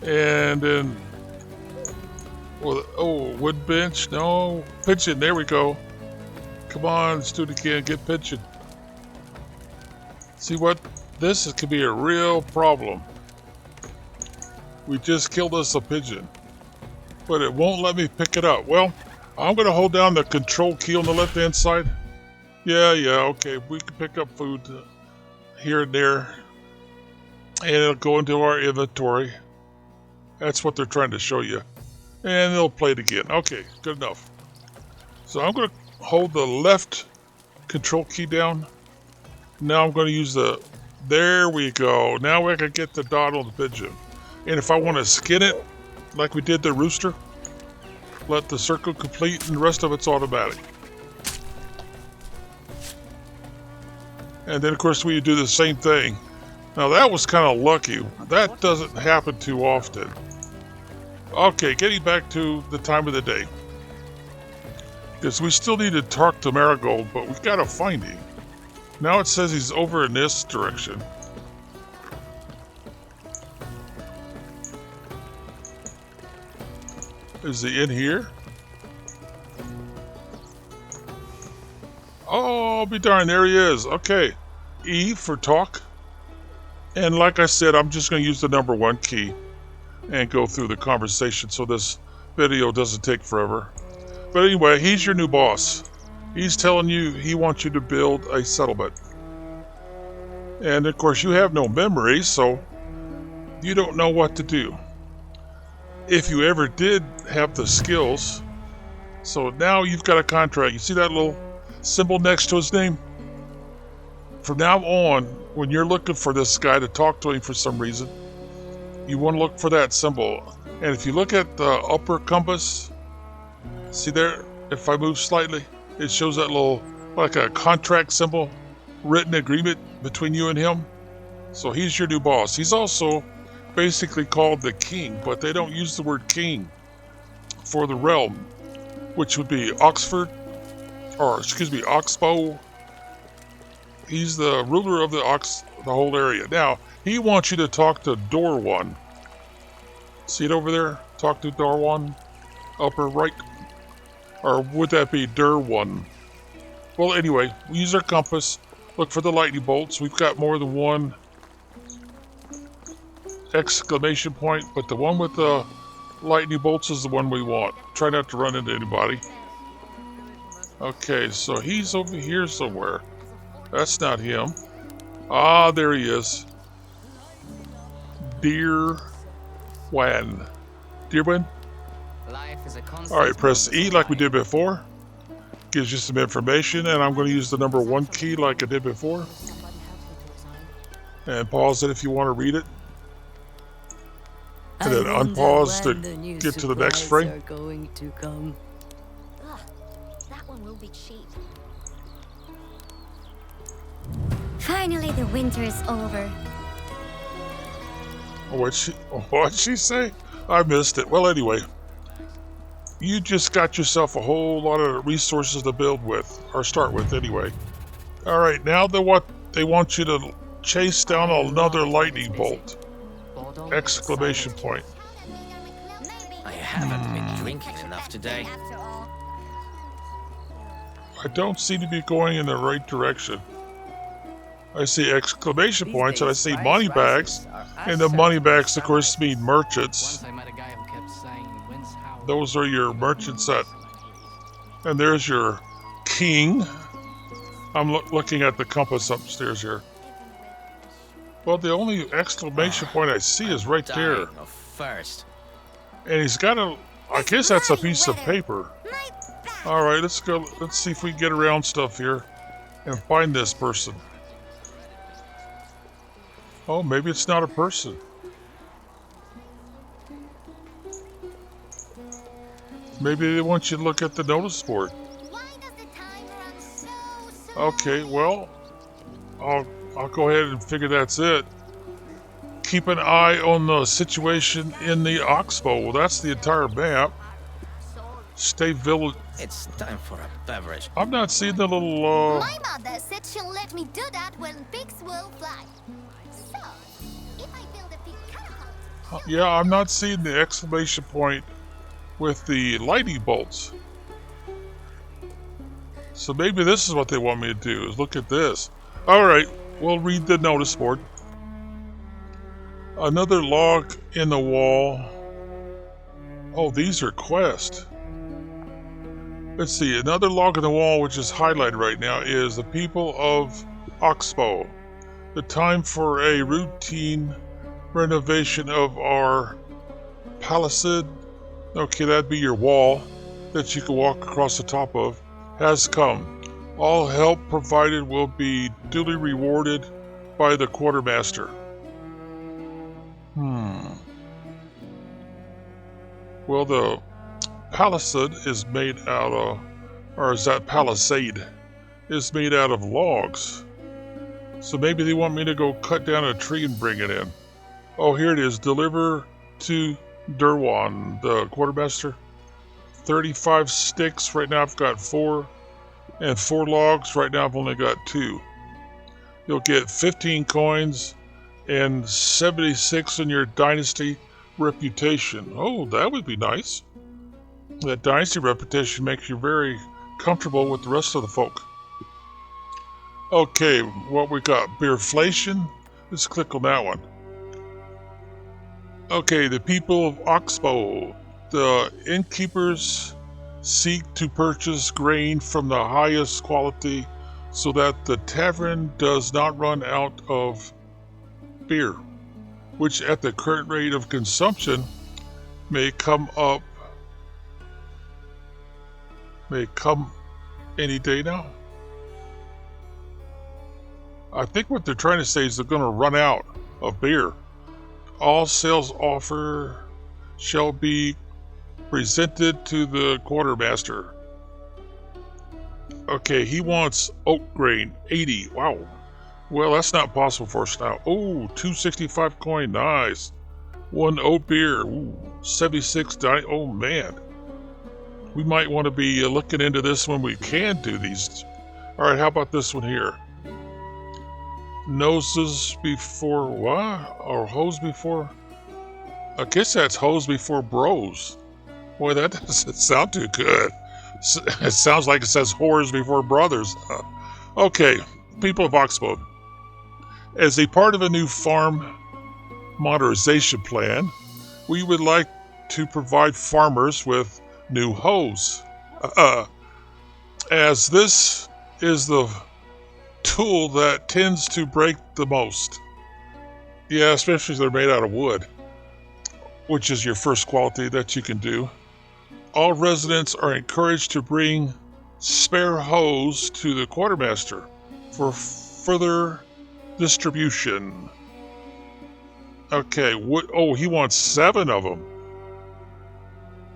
and then, oh, wood bench. No, pigeon. There we go. Come on, let's do it again. Get pigeon. See what? This could be a real problem. We just killed us a pigeon. But it won't let me pick it up. Well, I'm going to hold down the control key on the left-hand side. Yeah, okay. We can pick up food here and there. And it'll go into our inventory. That's what they're trying to show you. And they'll play it again. Okay, good enough. So I'm going to hold the left control key down. Now I'm going to use the... There we go. Now I can get the dot on the pigeon. And if I want to skin it, like we did the rooster, let the circle complete and the rest of it's automatic. And then of course we do the same thing. Now that was kind of lucky. That doesn't happen too often. Okay, getting back to the time of the day. Because we still need to talk to Marigold, but we gotta find him. Now it says he's over in this direction. Is he in here? Oh, I'll be darned, there he is. Okay. E for talk. And like I said, I'm just going to use the number 1 key and go through the conversation so this video doesn't take forever. But anyway, he's your new boss. He's telling you he wants you to build a settlement. And of course you have no memory, so you don't know what to do. If you ever did have the skills. So now you've got a contract. You see that little symbol next to his name? From now on, when you're looking for this guy to talk to him for some reason, you want to look for that symbol. And if you look at the upper compass, see there, if I move slightly, it shows that little, like a contract symbol, written agreement between you and him. So he's your new boss. He's also basically called the king, but they don't use the word king for the realm, which would be Oxbow. He's the ruler of the whole area. Now, he wants you to talk to Door One. See it over there? Talk to Door One, upper right. Or would that be Dur One? Well, anyway, we use our compass. Look for the lightning bolts. We've got more than one exclamation point, but the one with the lightning bolts is the one we want. Try not to run into anybody. Okay, so he's over here somewhere. That's not him. Ah, there he is. Deer Wan. Life is a constant. Alright, press E like we did before. Gives you some information, and I'm going to use the number 1 key like I did before. And pause it if you want to read it. And then unpause to get to the next frame. That one will be cheap. Finally, the winter is over. What'd she say? I missed it. Well, anyway, you just got yourself a whole lot of resources to build with, or start with anyway. All right, now they want you to chase down another lightning bolt! Exclamation point. I haven't been drinking enough today. I don't seem to be going in the right direction. I see exclamation points and I see money bags, and the money bags, of course, mean merchants. Those are your merchants that. And there's your king. I'm looking at the compass upstairs here. Well, the only exclamation point I see is right there. First. And he's got a. I guess that's a piece of paper. All right, let's go. Let's see if we can get around stuff here and find this person. Oh, maybe it's not a person. Maybe they want you to look at the notice board. Okay, well, I'll go ahead and figure that's it. Keep an eye on the situation in the Oxbow. Well, that's the entire map. Stay village. It's time for a beverage. I'm not seeing the little. My mother said she'll let me do that when pigs will fly. So, if I build a big catapult. Yeah, I'm not seeing the exclamation point with the lightning bolts. So maybe this is what they want me to do, is look at this. Alright, we'll read the notice board. Another log in the wall. Oh, these are quests. Let's see, another log in the wall which is highlighted right now is the people of Oxbow. The time for a routine renovation of our palisade. Okay, that'd be your wall that you can walk across the top of. Has come. All help provided will be duly rewarded by the quartermaster. Well, the palisade is made out of, or is that palisade, is made out of logs. So maybe they want me to go cut down a tree and bring it in. Oh, here it is. Deliver to Durwan, the quartermaster. 35 sticks. Right now I've got 4. And 4 logs. Right now I've only got 2. You'll get 15 coins and 76 in your dynasty reputation. Oh, that would be nice. That dynasty reputation makes you very comfortable with the rest of the folk. Okay, what we got? Beerflation. Let's click on that one. Okay, the people of Oxbow. The innkeepers seek to purchase grain from the highest quality so that the tavern does not run out of beer, which at the current rate of consumption may come any day now. I think what they're trying to say is they're going to run out of beer. All sales offer shall be presented to the quartermaster. Okay, he wants oat grain, 80. Wow. Well, that's not possible for us now. Oh, 265 coin, nice. 1 oat beer, ooh, 76 oh man. We might want to be looking into this when we can do these. Alright, how about this one here? Noses before what? Or hose before? I guess that's hose before bros. Boy, that doesn't sound too good. It sounds like it says whores before brothers. Okay, people of Oxbow. As a part of a new farm modernization plan, we would like to provide farmers with new hoes. As this is the tool that tends to break the most. Yeah, especially if they're made out of wood, which is your first quality that you can do. All residents are encouraged to bring spare hoes to the quartermaster for further distribution. Okay, oh, he wants 7 of them.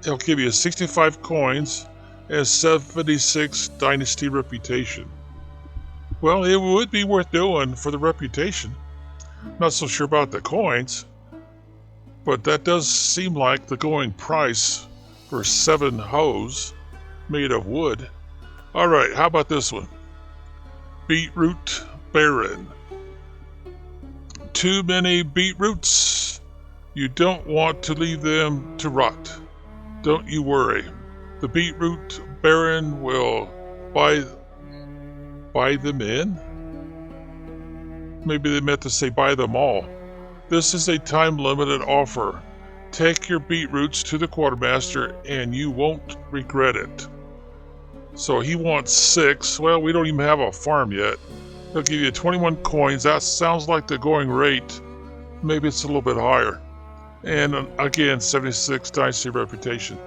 He'll give you 65 coins and 76 dynasty reputation. Well, it would be worth doing for the reputation. Not so sure about the coins, but that does seem like the going price for 7 hoes made of wood. Alright, how about this one? Beetroot Baron. Too many beetroots. You don't want to leave them to rot. Don't you worry. The Beetroot Baron will buy them in? Maybe they meant to say buy them all. This is a time-limited offer. Take your beetroots to the quartermaster and you won't regret it. So he wants 6. Well, we don't even have a farm yet. He'll give you 21 coins. That sounds like the going rate. Maybe it's a little bit higher. And again, 76 dynasty reputation.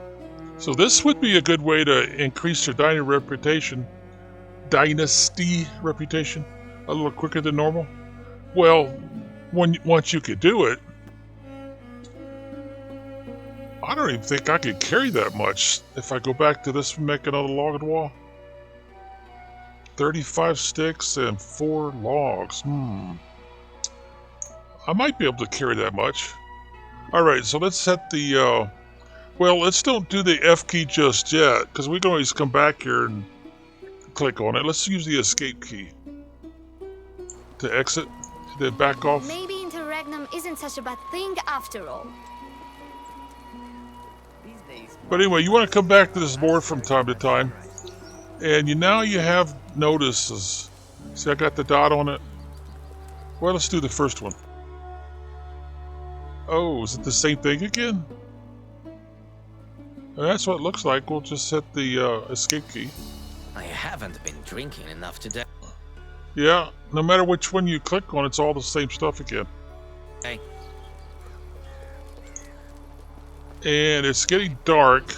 So this would be a good way to increase your dynasty reputation a little quicker than normal. Well, once you could do it, I don't even think I could carry that much. If I go back to this and make another logged wall. 35 sticks and 4 logs. I might be able to carry that much. Alright, so let's set the, well, let's don't do the F key just yet, because we can always come back here and click on it. Let's use the escape key to exit, then back off. Maybe interregnum isn't such a bad thing after all. But anyway, you want to come back to this board from time to time, and now you have notices. See, I got the dot on it. Well, let's do the first one. Oh, is it the same thing again? That's what it looks like. We'll just set the escape key. I haven't been drinking enough today. Yeah, no matter which one you click on, it's all the same stuff again. Hey. And it's getting dark.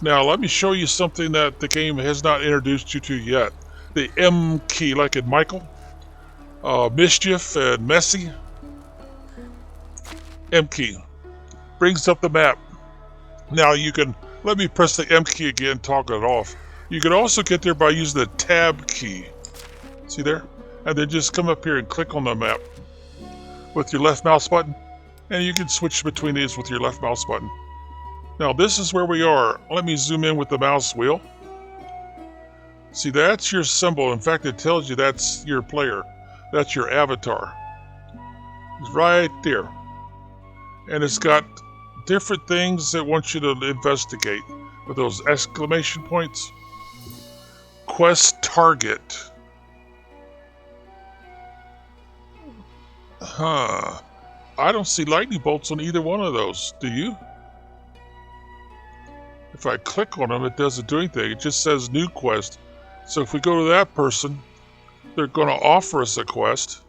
Now, let me show you something that the game has not introduced you to yet. The M key, like in Michael. Mischief and Messy. M key. Brings up the map. Now, you can... Let me press the M key again, toggle it off. You can also get there by using the Tab key. See there? And then just come up here and click on the map with your left mouse button. And you can switch between these with your left mouse button. Now this is where we are. Let me zoom in with the mouse wheel. See, that's your symbol. In fact, it tells you that's your player. That's your avatar. It's right there. And it's got different things that want you to investigate with those exclamation points. Quest target. Huh. I don't see lightning bolts on either one of those. Do you? If I click on them, it doesn't do anything. It just says new quest. So if we go to that person, they're going to offer us a quest.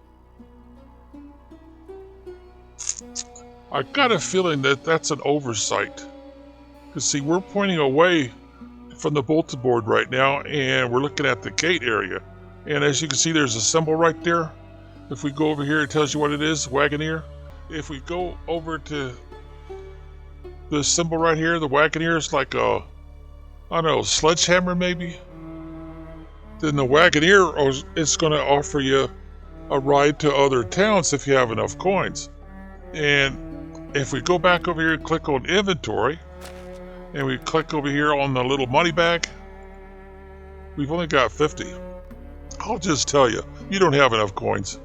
I got a feeling that that's an oversight. Because see, we're pointing away from the bulletin board right now, and we're looking at the gate area. And as you can see, there's a symbol right there. If we go over here, it tells you what it is, Wagoneer. If we go over to the symbol right here, the Wagoneer is like a, I don't know, sledgehammer maybe? Then the Wagoneer is going to offer you a ride to other towns if you have enough coins. And if we go back over here and click on inventory, and we click over here on the little money bag, we've only got 50. I'll just tell you, you don't have enough coins.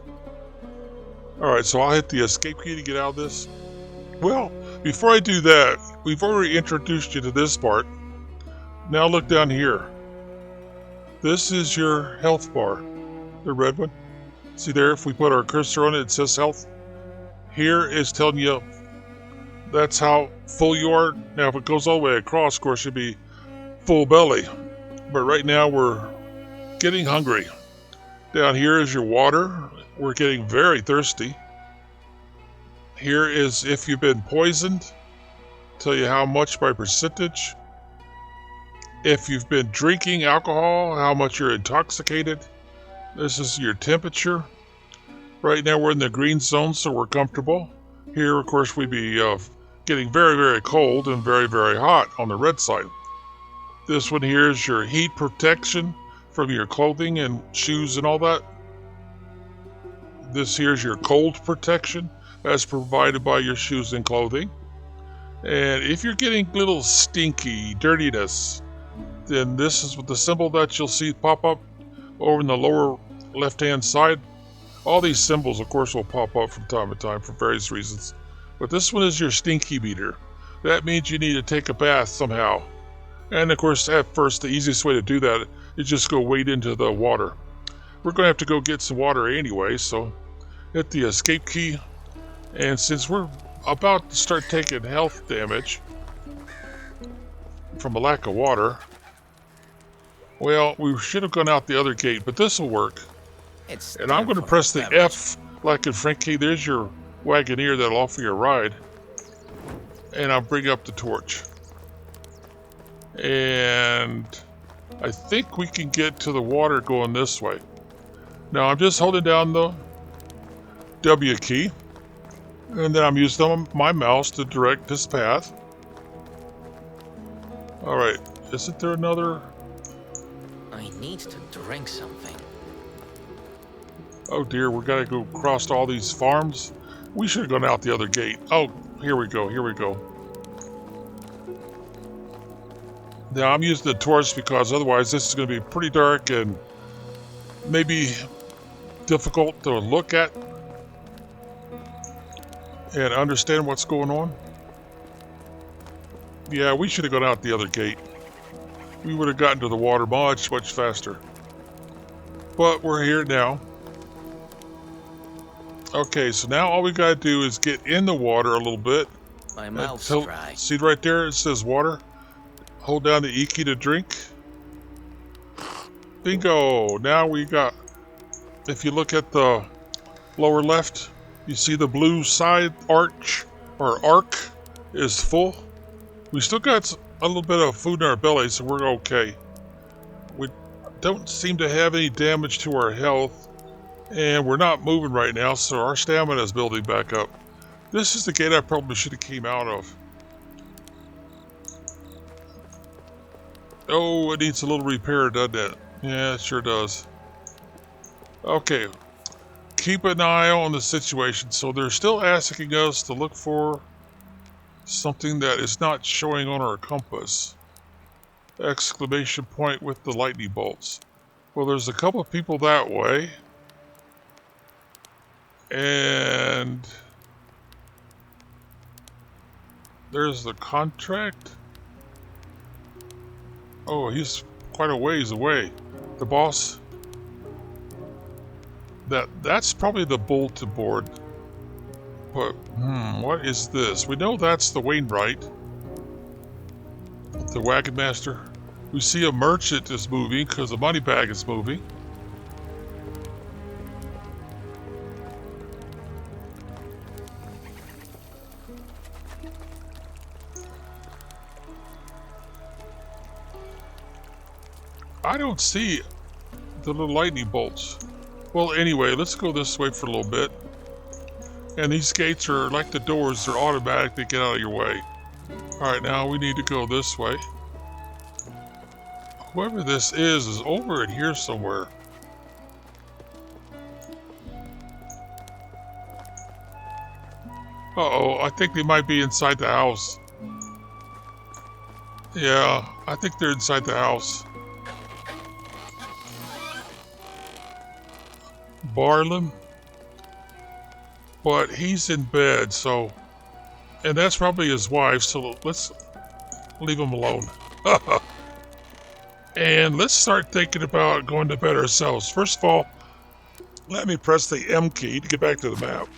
Alright, so I'll hit the escape key to get out of this. Well, before I do that, we've already introduced you to this part. Now look down here. This is your health bar, the red one. See there, if we put our cursor on it, it says health. Here is telling you that's how full you are. Now, if it goes all the way across, of course, you'd be full belly. But right now, we're getting hungry. Down here is your water. We're getting very thirsty. Here is if you've been poisoned. Tell you how much by percentage. If you've been drinking alcohol, how much you're intoxicated. This is your temperature. Right now we're in the green zone, so we're comfortable. Here, of course, we'd be getting very, very cold and very, very hot on the red side. This one here is your heat protection from your clothing and shoes and all that. This here is your cold protection as provided by your shoes and clothing. And if you're getting little stinky dirtiness, then this is the symbol that you'll see pop up over in the lower left-hand side. All these symbols, of course, will pop up from time to time for various reasons. But this one is your stinky meter. That means you need to take a bath somehow. And of course, at first, the easiest way to do that is just go wade into the water. We're going to have to go get some water anyway, so hit the escape key. And since we're about to start taking health damage from a lack of water, well, we should have gone out the other gate, but this will work. And I'm going to press the F like in Frankie. There's your wagoneer that'll offer you a ride. And I'll bring up the torch. And I think we can get to the water going this way. Now I'm just holding down the W key. And then I'm using my mouse to direct this path. Alright, isn't there another? I need to drink something. Oh dear, we gotta go across all these farms. We should have gone out the other gate. Oh, here we go, here we go. Now I'm using the torch because otherwise this is going to be pretty dark and maybe difficult to look at and understand what's going on. Yeah, we should have gone out the other gate. We would have gotten to the water much, much faster. But we're here now. Okay, so now all we gotta do is get in the water a little bit. My mouth's dry. See right there, it says water. Hold down the E key to drink. Bingo! Now we got, if you look at the lower left, you see the blue side arch, or arc, is full. We still got a little bit of food in our belly, so we're okay. We don't seem to have any damage to our health, and we're not moving right now, so our stamina is building back up. This is the gate I probably should have came out of. Oh, it needs a little repair, doesn't it? Yeah, it sure does. Okay. Keep an eye on the situation. So they're still asking us to look for something that is not showing on our compass. Exclamation point with the lightning bolts. Well, there's a couple of people that way. And there's the contract. Oh, he's quite a ways away. The boss. That's probably the bulletin board. But, what is this? We know that's the Wainwright. The wagon master. We see a merchant is moving because the money bag is moving. I don't see the little lightning bolts. Well, anyway, let's go this way for a little bit. And these gates are like the doors, they're automatic, they get out of your way. Alright, now we need to go this way. Whoever this is over in here somewhere. Uh-oh, I think they might be inside the house. Yeah, I think they're inside the house. Barlam, but he's in bed, so, and that's probably his wife, so let's leave him alone. And let's start thinking about going to bed ourselves. First of all, let me press the M key to get back to the map.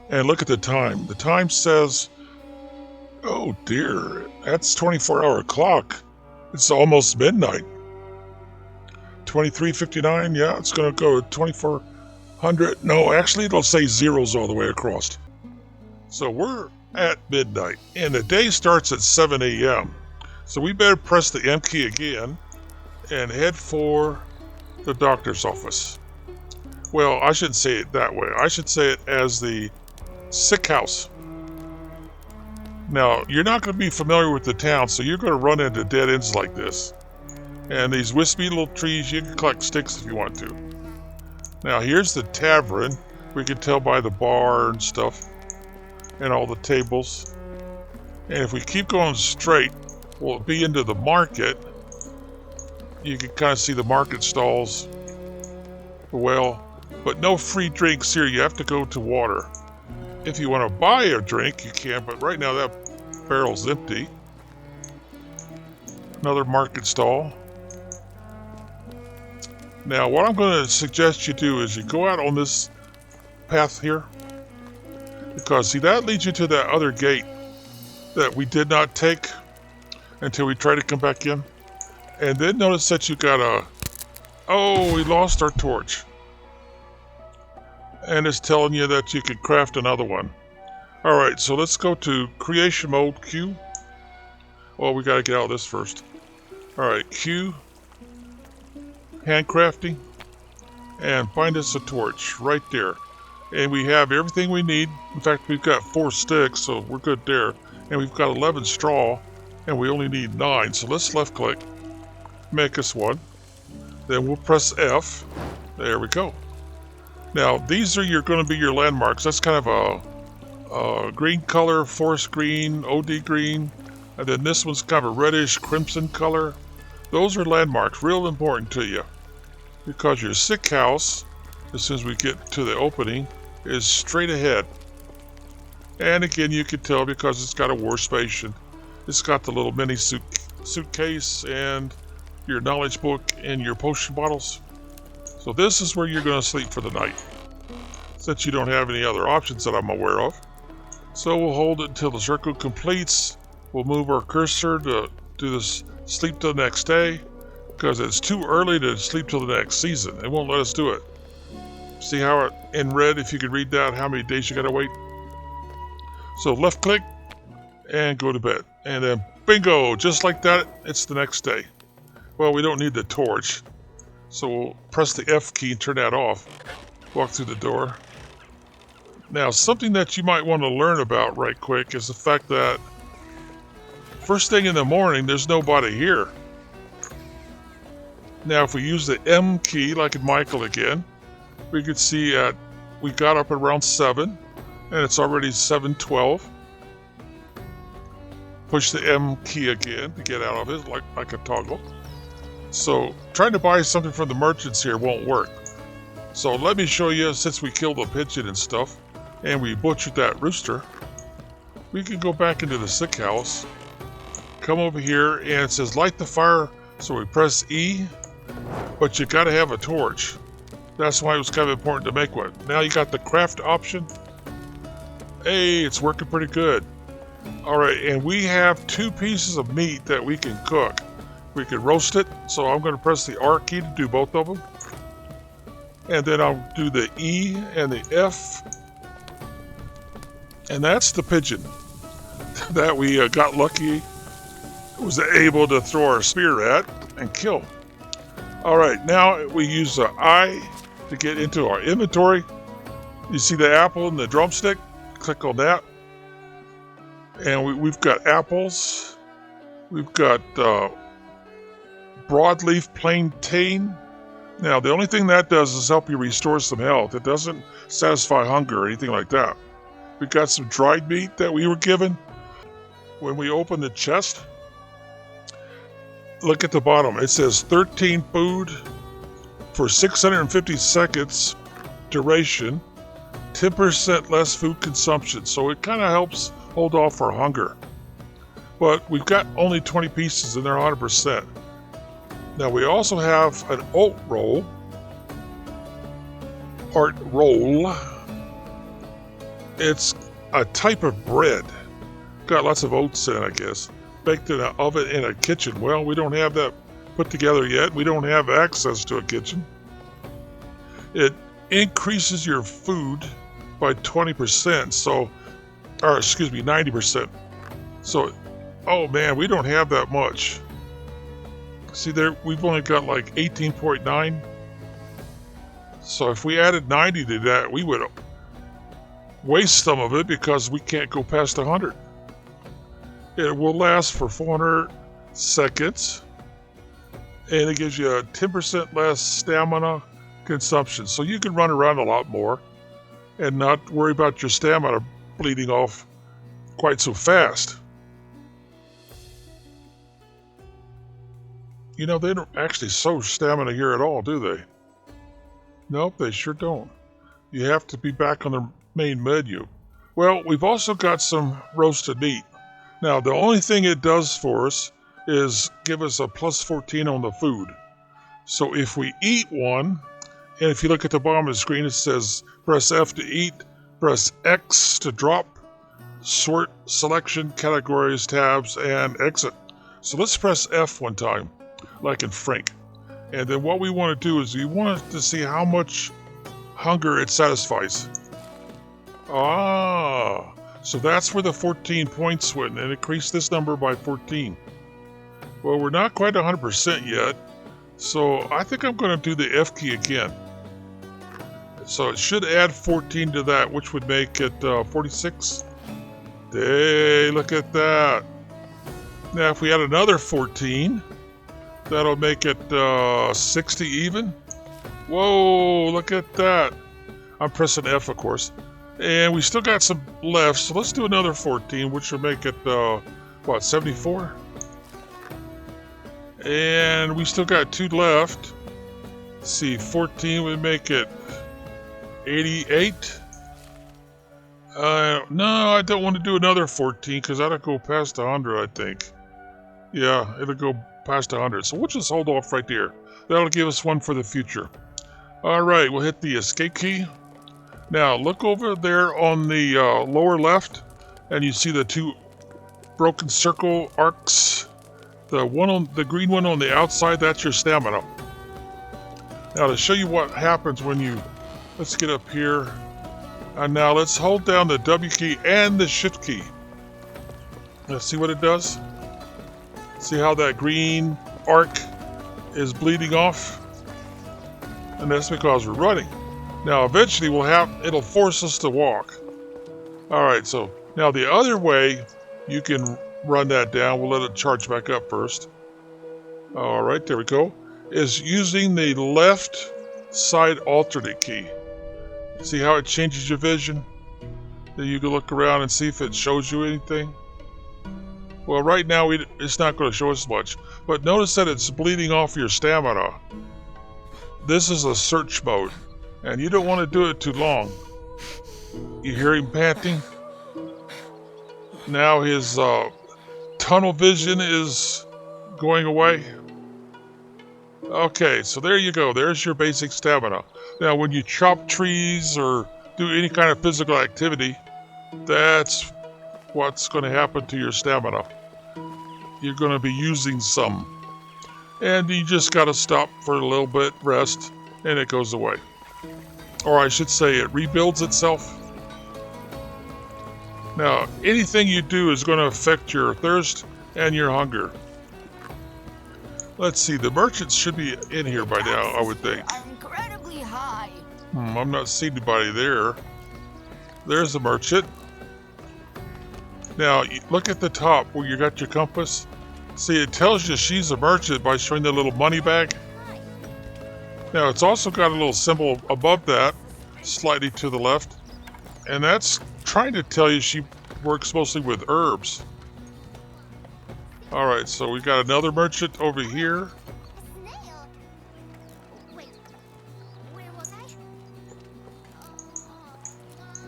And look at the time. The time says, oh dear, that's 24-hour clock. It's almost midnight. 23:59, yeah, it's going to go at 2400. No, actually, it'll say zeros all the way across. So we're at midnight, and the day starts at 7 a.m. So we better press the M key again and head for the doctor's office. Well, I shouldn't say it that way. I should say it as the sick house. Now, you're not going to be familiar with the town, so you're going to run into dead ends like this. And these wispy little trees, you can collect sticks if you want to. Now, here's the tavern. We can tell by the bar and stuff, and all the tables. And if we keep going straight, we'll be into the market. You can kind of see the market stalls. Well, but no free drinks here. You have to go to water. If you want to buy a drink, you can, but right now that barrel's empty. Another market stall. Now, what I'm going to suggest you do is you go out on this path here, because see, that leads you to that other gate that we did not take until we try to come back in. And then notice that you got we lost our torch. And it's telling you that you can craft another one. Alright, so let's go to creation mode, Q. Well, we gotta get out of this first. Alright, Q. Handcrafting. And find us a torch right there. And we have everything we need. In fact, we've got 4 sticks, so we're good there. And we've got 11 straw, and we only need 9. So let's left click, make us one. Then we'll press F. There we go. Now, these are going to be your landmarks. That's kind of a green color, forest green, OD green. And then this one's kind of a reddish crimson color. Those are landmarks, real important to you. Because your sick house, as soon as we get to the opening, is straight ahead. And again, you can tell because it's got a workstation. It's got the little mini suitcase and your knowledge book and your potion bottles. So this is where you're going to sleep for the night, since you don't have any other options that I'm aware of. So we'll hold it until the circle completes. We'll move our cursor to do this sleep till the next day, because it's too early to sleep till the next season. It won't let us do it. See how it in red, if you could read that, how many days you got to wait. So left click and go to bed. And then bingo, just like that, it's the next day. Well, we don't need the torch. So we'll press the F key and turn that off. Walk through the door. Now, something that you might want to learn about right quick is the fact that first thing in the morning, there's nobody here. Now, if we use the M key, like in Michael again, we could see we got up around 7, and it's already 7:12. Push the M key again to get out of it, like a toggle. So trying to buy something from the merchants here won't work. So let me show you, since we killed the pigeon and stuff, and we butchered that rooster, we can go back into the sick house, come over here, and it says light the fire, so we press E, but you gotta have a torch. That's why it was kind of important to make one. Now you got the craft option. Hey, it's working pretty good. Alright, and we have 2 pieces of meat that we can cook. We can roast it, so I'm going to press the R key to do both of them. And then I'll do the E and the F. And that's the pigeon that we got lucky, was able to throw our spear at and kill. Alright, now we use the I to get into our inventory. You see the apple and the drumstick? Click on that. And we've got apples. We've got broadleaf plantain. Now, the only thing that does is help you restore some health. It doesn't satisfy hunger or anything like that. We've got some dried meat that we were given. When we open the chest, look at the bottom. It says 13 food for 650 seconds duration, 10% less food consumption. So it kind of helps hold off our hunger. But we've got only 20 pieces and they're 100%. Now we also have an alt roll. It's a type of bread. Got lots of oats in it, I guess. Baked in an oven in a kitchen. Well, we don't have that put together yet. We don't have access to a kitchen. It increases your food by 20%, so, or excuse me, 90%. So, oh man, we don't have that much. See there, we've only got like 18.9. So if we added 90 to that, we would waste some of it because we can't go past 100. It will last for 400 seconds, and it gives you a 10% less stamina consumption. So you can run around a lot more and not worry about your stamina bleeding off quite so fast. You know, they don't actually sow stamina here at all, do they? Nope, they sure don't. You have to be back on the main menu. Well, we've also got some roasted meat. Now, the only thing it does for us is give us a plus 14 on the food. So if we eat one, and if you look at the bottom of the screen, it says press F to eat, press X to drop, sort, selection, categories, tabs, and exit. So let's press F one time, like in Frank. And then what we want to do is we want to see how much hunger it satisfies. Ah, so that's where the 14 points went, and increased this number by 14. Well, we're not quite 100% yet, so I think I'm going to do the F key again. So it should add 14 to that, which would make it 46. Hey, look at that. Now, if we add another 14, that'll make it 60 even. Whoa, look at that. I'm pressing F, of course. And we still got some left, so let's do another 14, which will make it, 74? And we still got 2 left. Let's see, 14 would make it 88. No, I don't want to do another 14, because that'll go past 100, I think. Yeah, it'll go past 100, so we'll just hold off right there. That'll give us one for the future. Alright, we'll hit the escape key. Now, look over there on the lower left, and you see the 2 broken circle arcs. The green one on the outside, that's your stamina. Now, to show you what happens when you... Let's get up here. And now let's hold down the W key and the Shift key. Let's see what it does. See how that green arc is bleeding off? And that's because we're running. Now eventually it'll force us to walk. Alright, so now the other way you can run that down, we'll let it charge back up first. Alright, there we go. Is using the left side alternate key. See how it changes your vision? Then you can look around and see if it shows you anything. Well, right now it's not going to show us much, but notice that it's bleeding off your stamina. This is a search mode, and you don't want to do it too long. You hear him panting? Now his tunnel vision is going away. Okay, so there you go. There's your basic stamina. Now, when you chop trees or do any kind of physical activity, that's what's going to happen to your stamina. You're going to be using some. And you just got to stop for a little bit, rest, and it goes away. Or I should say it rebuilds itself. Now, anything you do is going to affect your thirst and your hunger. Let's see, the merchants should be in here by now, I would think. Incredibly high. I'm not seeing anybody there. There's the merchant. Now, look at the top where you got your compass. See, it tells you she's a merchant by showing the little money bag. Now, it's also got a little symbol above that, slightly to the left. And that's trying to tell you she works mostly with herbs. Alright, so we got another merchant over here. Snail. Wait, where was I? 1, 2,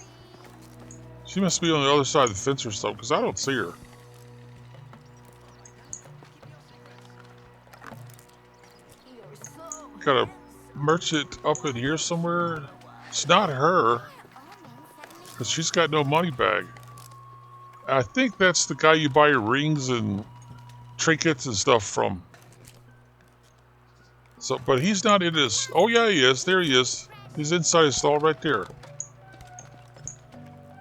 3. She must be on the other side of the fence or something, because I don't see her. You're so Got a merchant up in here somewhere. It's not her. Because she's got no money bag. I think that's the guy you buy rings and trinkets and stuff from. So, but he's not in his... Oh yeah, he is. There he is. He's inside his stall right there.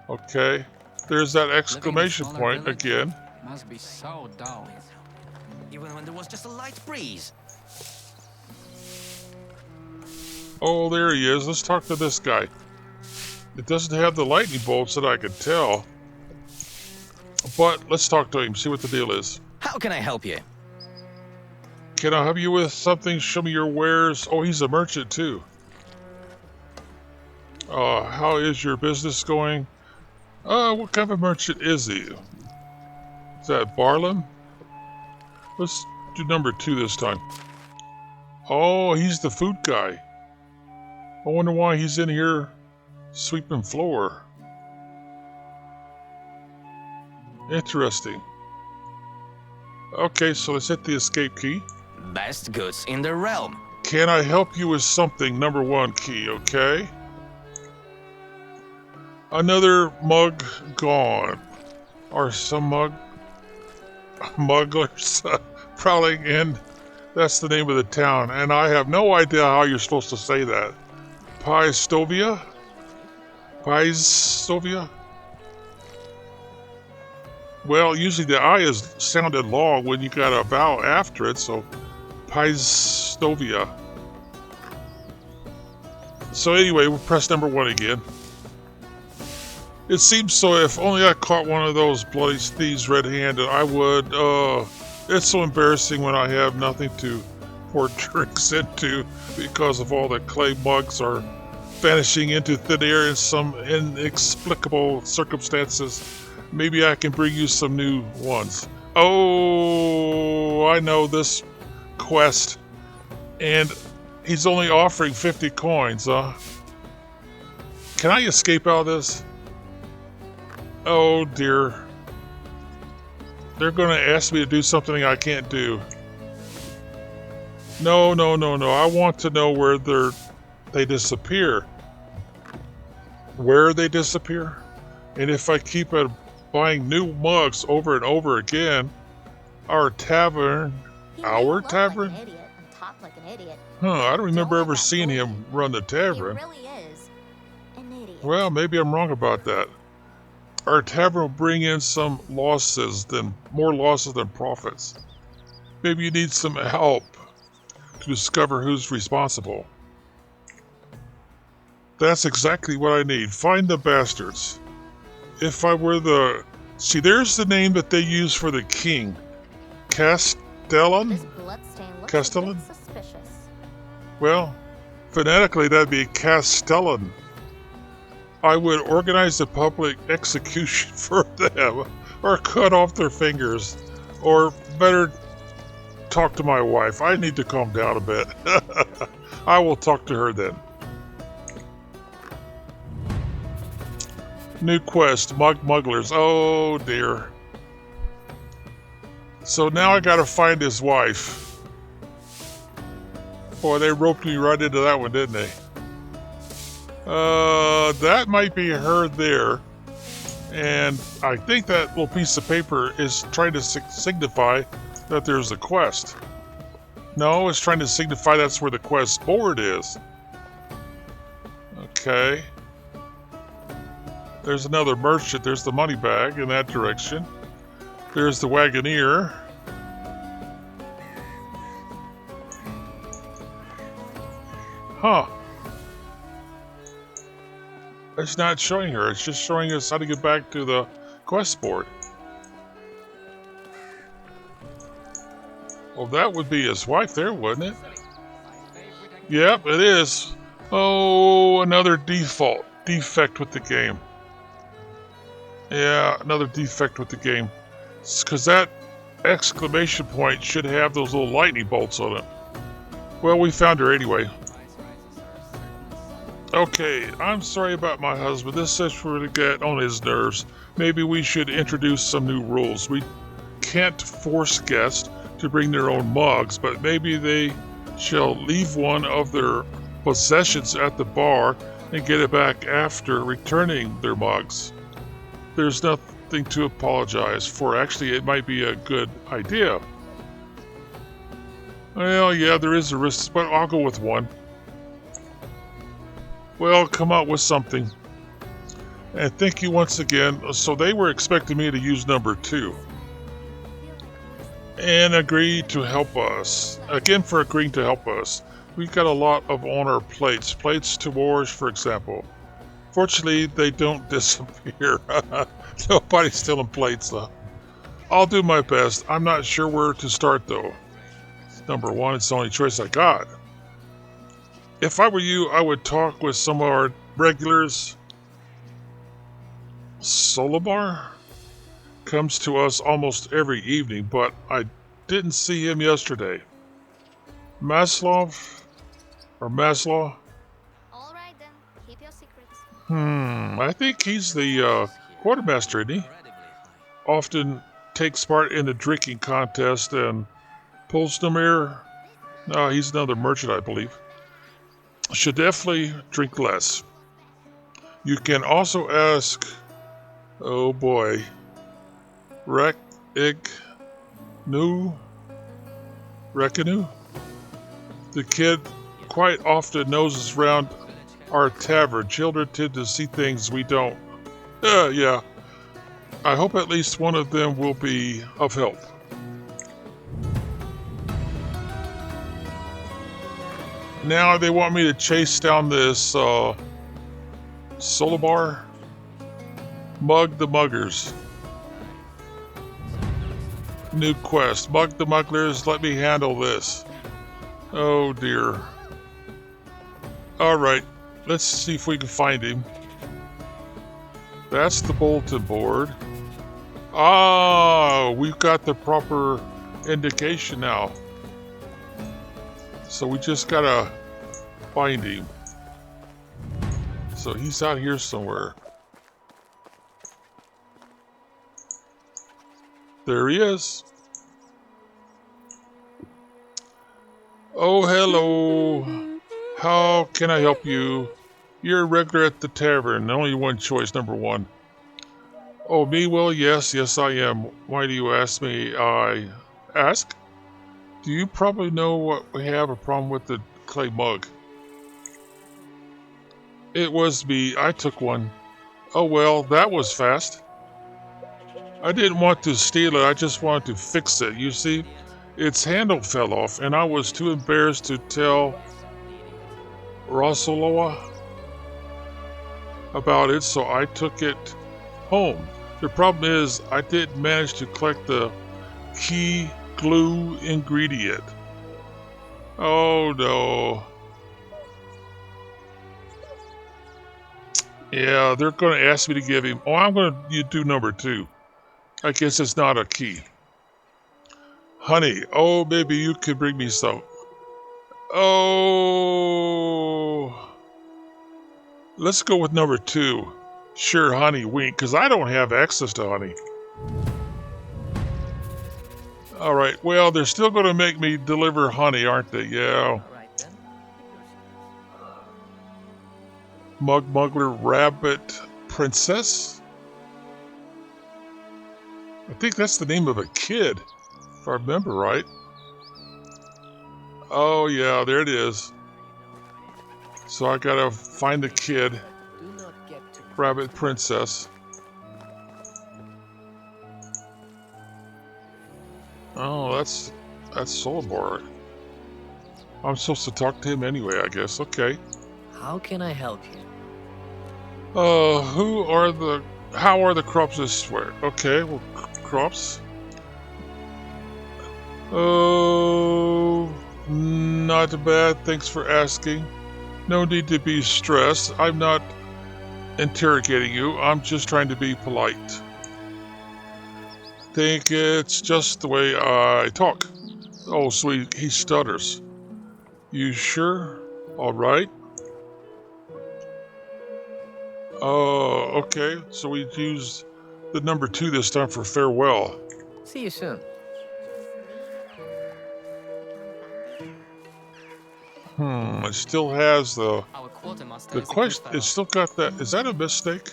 Okay. There's that exclamation point again. Must be so dull. Even when there was just a light breeze. Oh, there he is. Let's talk to this guy. It doesn't have the lightning bolts that I can tell. But let's talk to him, see what the deal is. How can I help you? Can I help you with something? Show me your wares. Oh, he's a merchant too. How is your business going? What kind of merchant is he? Is that Barlam? Let's do number 2 this time. Oh, he's the food guy. I wonder why he's in here sweeping floor. Interesting. Okay, so let's hit the escape key. Best goods in the realm. Can I help you with something? Number 1 key, okay? Another mug gone. Are some mugglers prowling in? That's the name of the town, and I have no idea how you're supposed to say that. Piestovia? Piestovia? Well, usually the I is sounded long when you got a vowel after it, so Piestovia. So anyway, we'll press number 1 again. It seems so if only I caught one of those bloody thieves red-handed, I would, it's so embarrassing when I have nothing to pour drinks into because of all the clay mugs are vanishing into thin air in some inexplicable circumstances. Maybe I can bring you some new ones. Oh, I know this quest. And he's only offering 50 coins, huh? Can I escape out of this? Oh dear. They're gonna ask me to do something I can't do. No. I want to know where they disappear. Where they disappear? And if I keep buying new mugs over and over again, our tavern... Our tavern? Like an idiot and talk like an idiot. Huh, I don't remember ever seeing him run the tavern. He really is an idiot. Well, maybe I'm wrong about that. Our tavern will bring in some losses, more losses than profits. Maybe you need some help to discover who's responsible. That's exactly what I need. Find the bastards. If I were the... See, there's the name that they use for the king. Castellan? This bloodstain looks Castellan? a bit suspicious. Well, phonetically that'd be Castellan. I would organize a public execution for them, or cut off their fingers, or better, talk to my wife. I need to calm down a bit. I will talk to her then. New quest, mugglers. Oh dear. So now I gotta find his wife. Boy, they roped me right into that one, didn't they? That might be her there. And I think that little piece of paper is trying to signify that there's a quest. No, it's trying to signify that's where the quest board is. Okay. There's another merchant. There's the money bag in that direction. There's the wagoneer. Huh. It's not showing her. It's just showing us how to get back to the quest board. Well, that would be his wife there, wouldn't it? Yep, it is. Oh, another defect with the game. Yeah, another defect with the game. It's because that exclamation point should have those little lightning bolts on it. Well, we found her anyway. Okay, I'm sorry about my husband. This is really get on his nerves. Maybe we should introduce some new rules. We can't force guests to bring their own mugs, but maybe they shall leave one of their possessions at the bar and get it back after returning their mugs. There's nothing to apologize for. Actually, it might be a good idea. Well, yeah, there is a risk, but I'll go with one. Well, come out with something. And thank you once again. So they were expecting me to use number 2. And agree to help us. Again, for agreeing to help us. We've got a lot of on our plates. Plates to wars, for example. Fortunately, they don't disappear. Nobody's stealing plates, though. I'll do my best. I'm not sure where to start, though. Number 1, it's the only choice I got. If I were you, I would talk with some of our regulars. Solobar comes to us almost every evening, but I didn't see him yesterday. Maslow? All right then, keep your secrets. I think he's the quartermaster, isn't he? Often takes part in the drinking contest and Polsnamir. No, he's another merchant, I believe. Should definitely drink less. You can also ask, oh boy, Rekenu? The kid quite often noses round our tavern. Children tend to see things we don't. Yeah. I hope at least one of them will be of help. Now they want me to chase down this Solobar. Mug the Muggers. New quest. Mug the Mugglers, let me handle this. Oh dear. Alright, let's see if we can find him. That's the bulletin board. Ah, we've got the proper indication now. So we just gotta find him. So he's out here somewhere. There he is. Oh, hello. How can I help you? You're a regular at the tavern. Only one choice, number 1. Oh, me? Well, yes, I am. Why do you ask me? I ask? Do you probably know what we have a problem with the clay mug? It was me. I took one. Oh, well, that was fast. I didn't want to steal it. I just wanted to fix it. You see, its handle fell off, and I was too embarrassed to tell Rosaloa about it, so I took it home. The problem is, I didn't manage to collect the key glue ingredient. Oh no. Yeah, they're going to ask me to give him. Oh, I'm going to do number 2. I guess it's not a key. Honey, oh, maybe you could bring me some. Oh. Let's go with number 2. Sure, honey, wink, because I don't have access to honey. All right, well, they're still going to make me deliver honey, aren't they? Yeah. Muggler Rabbit Princess? I think that's the name of a kid, if I remember right. Oh, yeah, there it is. So I gotta find the kid. Rabbit Princess. Oh, that's Solobar. I'm supposed to talk to him anyway, I guess. Okay. How can I help you? How are the crops this way? Okay, well, crops. Oh, not bad. Thanks for asking. No need to be stressed. I'm not interrogating you. I'm just trying to be polite. Think it's just the way I talk. Oh, so he stutters. You sure? All right. Oh, okay. So we use the number 2 this time for farewell. See you soon. It still has the Quartermaster question. It's still got that. Is that a mistake?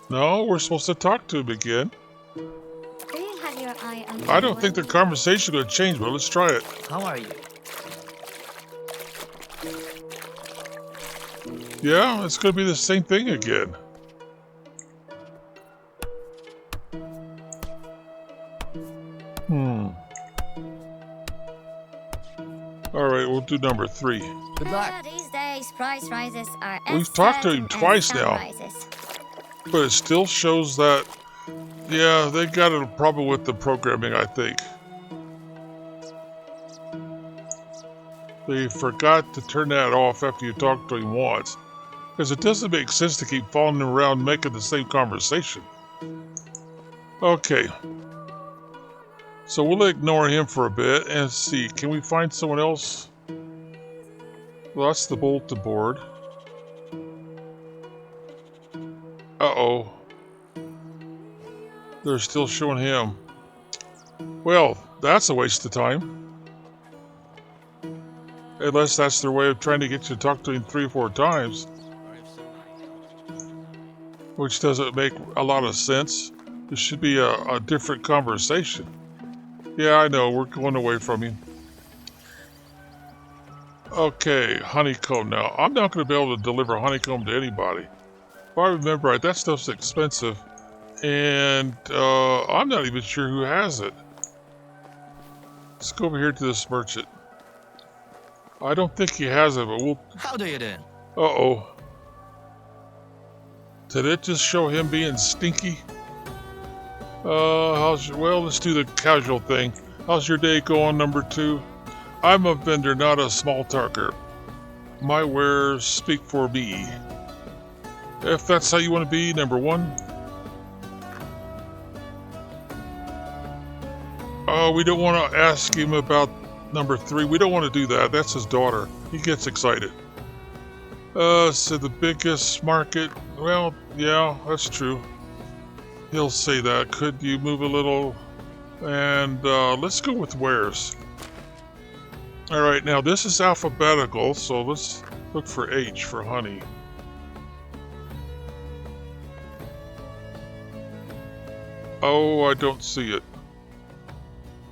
No, we're supposed to talk to him again. Do you have your eye on I don't think the conversation will change, but let's try it. How are you? Yeah, it's going to be the same thing again. All right, we'll do number 3. Good luck. These days, price rises are We've talked to him twice now. But it still shows that, yeah, they got a problem with the programming, I think. They forgot to turn that off after you talk to him once. Because it doesn't make sense to keep following around making the same conversation. Okay. So we'll ignore him for a bit and see. Can we find someone else? Well, that's the bulletin board. Uh-oh. They're still showing him. Well, that's a waste of time. Unless that's their way of trying to get you to talk to him 3 or 4 times. Which doesn't make a lot of sense. This should be a different conversation. Yeah, I know. We're going away from you. Okay, honeycomb now. I'm not going to be able to deliver honeycomb to anybody. If I remember right, that stuff's expensive. And I'm not even sure who has it. Let's go over here to this merchant. I don't think he has it, but we'll... How do you do? Uh-oh. Did it just show him being stinky? Well, let's do the casual thing. How's your day going, number 2? I'm a vendor, not a small talker. My wares speak for me. If that's how you want to be, number 1. We don't want to ask him about number 3. We don't want to do that. That's his daughter. He gets excited. So the biggest market, well, yeah, that's true. He'll say that. Could you move a little? And let's go with wares. Alright, now this is alphabetical, so let's look for H for honey. Oh, I don't see it.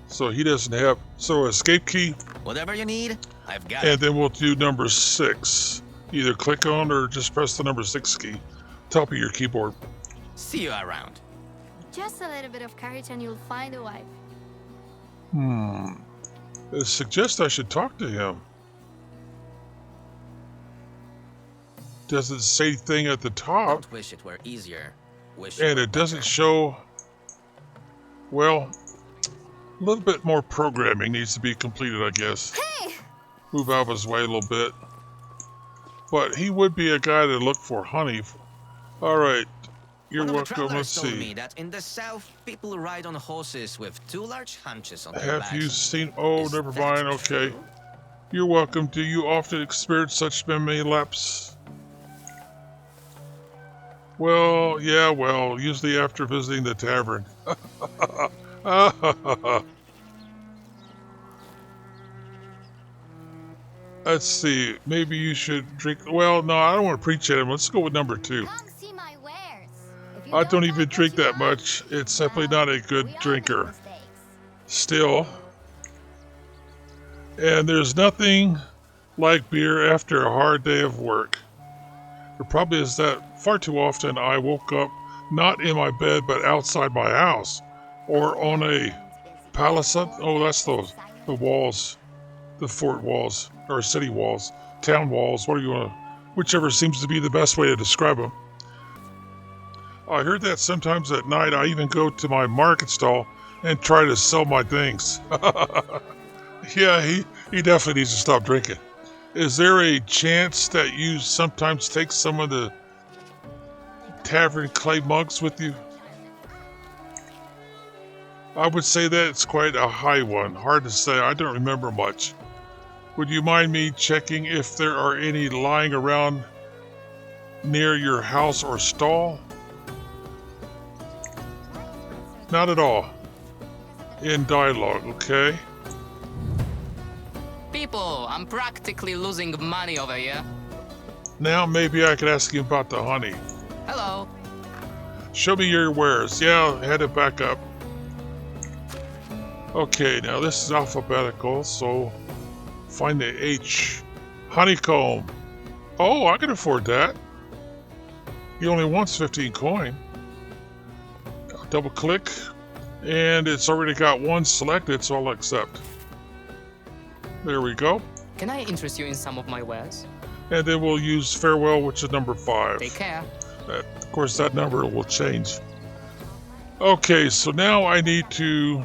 So he doesn't have... So escape key. Whatever you need, I've got And it. then we'll do number 6. Either click on or just press the number 6 key. Top of your keyboard. See you around. Just a little bit of courage and you'll find a wife. It suggests I should talk to him. Doesn't say anything at the top. Don't wish it were easier. Wish And were it doesn't better. show... Well, a little bit more programming needs to be completed, I guess. Hey! Move out of his way a little bit. But he would be a guy to look for honey. Alright, you're One of the welcome. travelers Let's told see. me that in the south, people ride on horses with 2 large hunches on their Have backs. you seen... Oh, Is never that mind, okay. true? You're welcome. Do you often experience such memory lapse? Well, yeah, well, usually after visiting the tavern. Let's see. Maybe you should drink... Well, no, I don't want to preach at him. Let's go with number 2. Come see my wares. If you I don't like even what drink you that like, much. It's simply well, not a good we all make drinker. mistakes. Still. And there's nothing like beer after a hard day of work. The problem is that far too often I woke up not in my bed but outside my house or on a palisade. Oh, that's the walls, the fort walls or city walls, town walls. What do you want to? Whichever seems to be the best way to describe them. I heard that sometimes at night I even go to my market stall and try to sell my things. Yeah, he definitely needs to stop drinking. Is there a chance that you sometimes take some of the tavern clay mugs with you? I would say that it's quite a high one. Hard to say. I don't remember much. Would you mind me checking if there are any lying around near your house or stall? Not at all. In dialogue, okay? People, I'm practically losing money over here. Now maybe I could ask you about the honey. Hello. Show me your wares. Yeah, head it back up. Okay, now this is alphabetical, so find the H. Honeycomb. Oh, I can afford that. He only wants 15 coin. I'll double click, and it's already got one selected, so I'll accept. There we go. Can I interest you in some of my wares? And then we'll use farewell, which is number 5. Take care. Of course, that number will change. Okay, so now I need to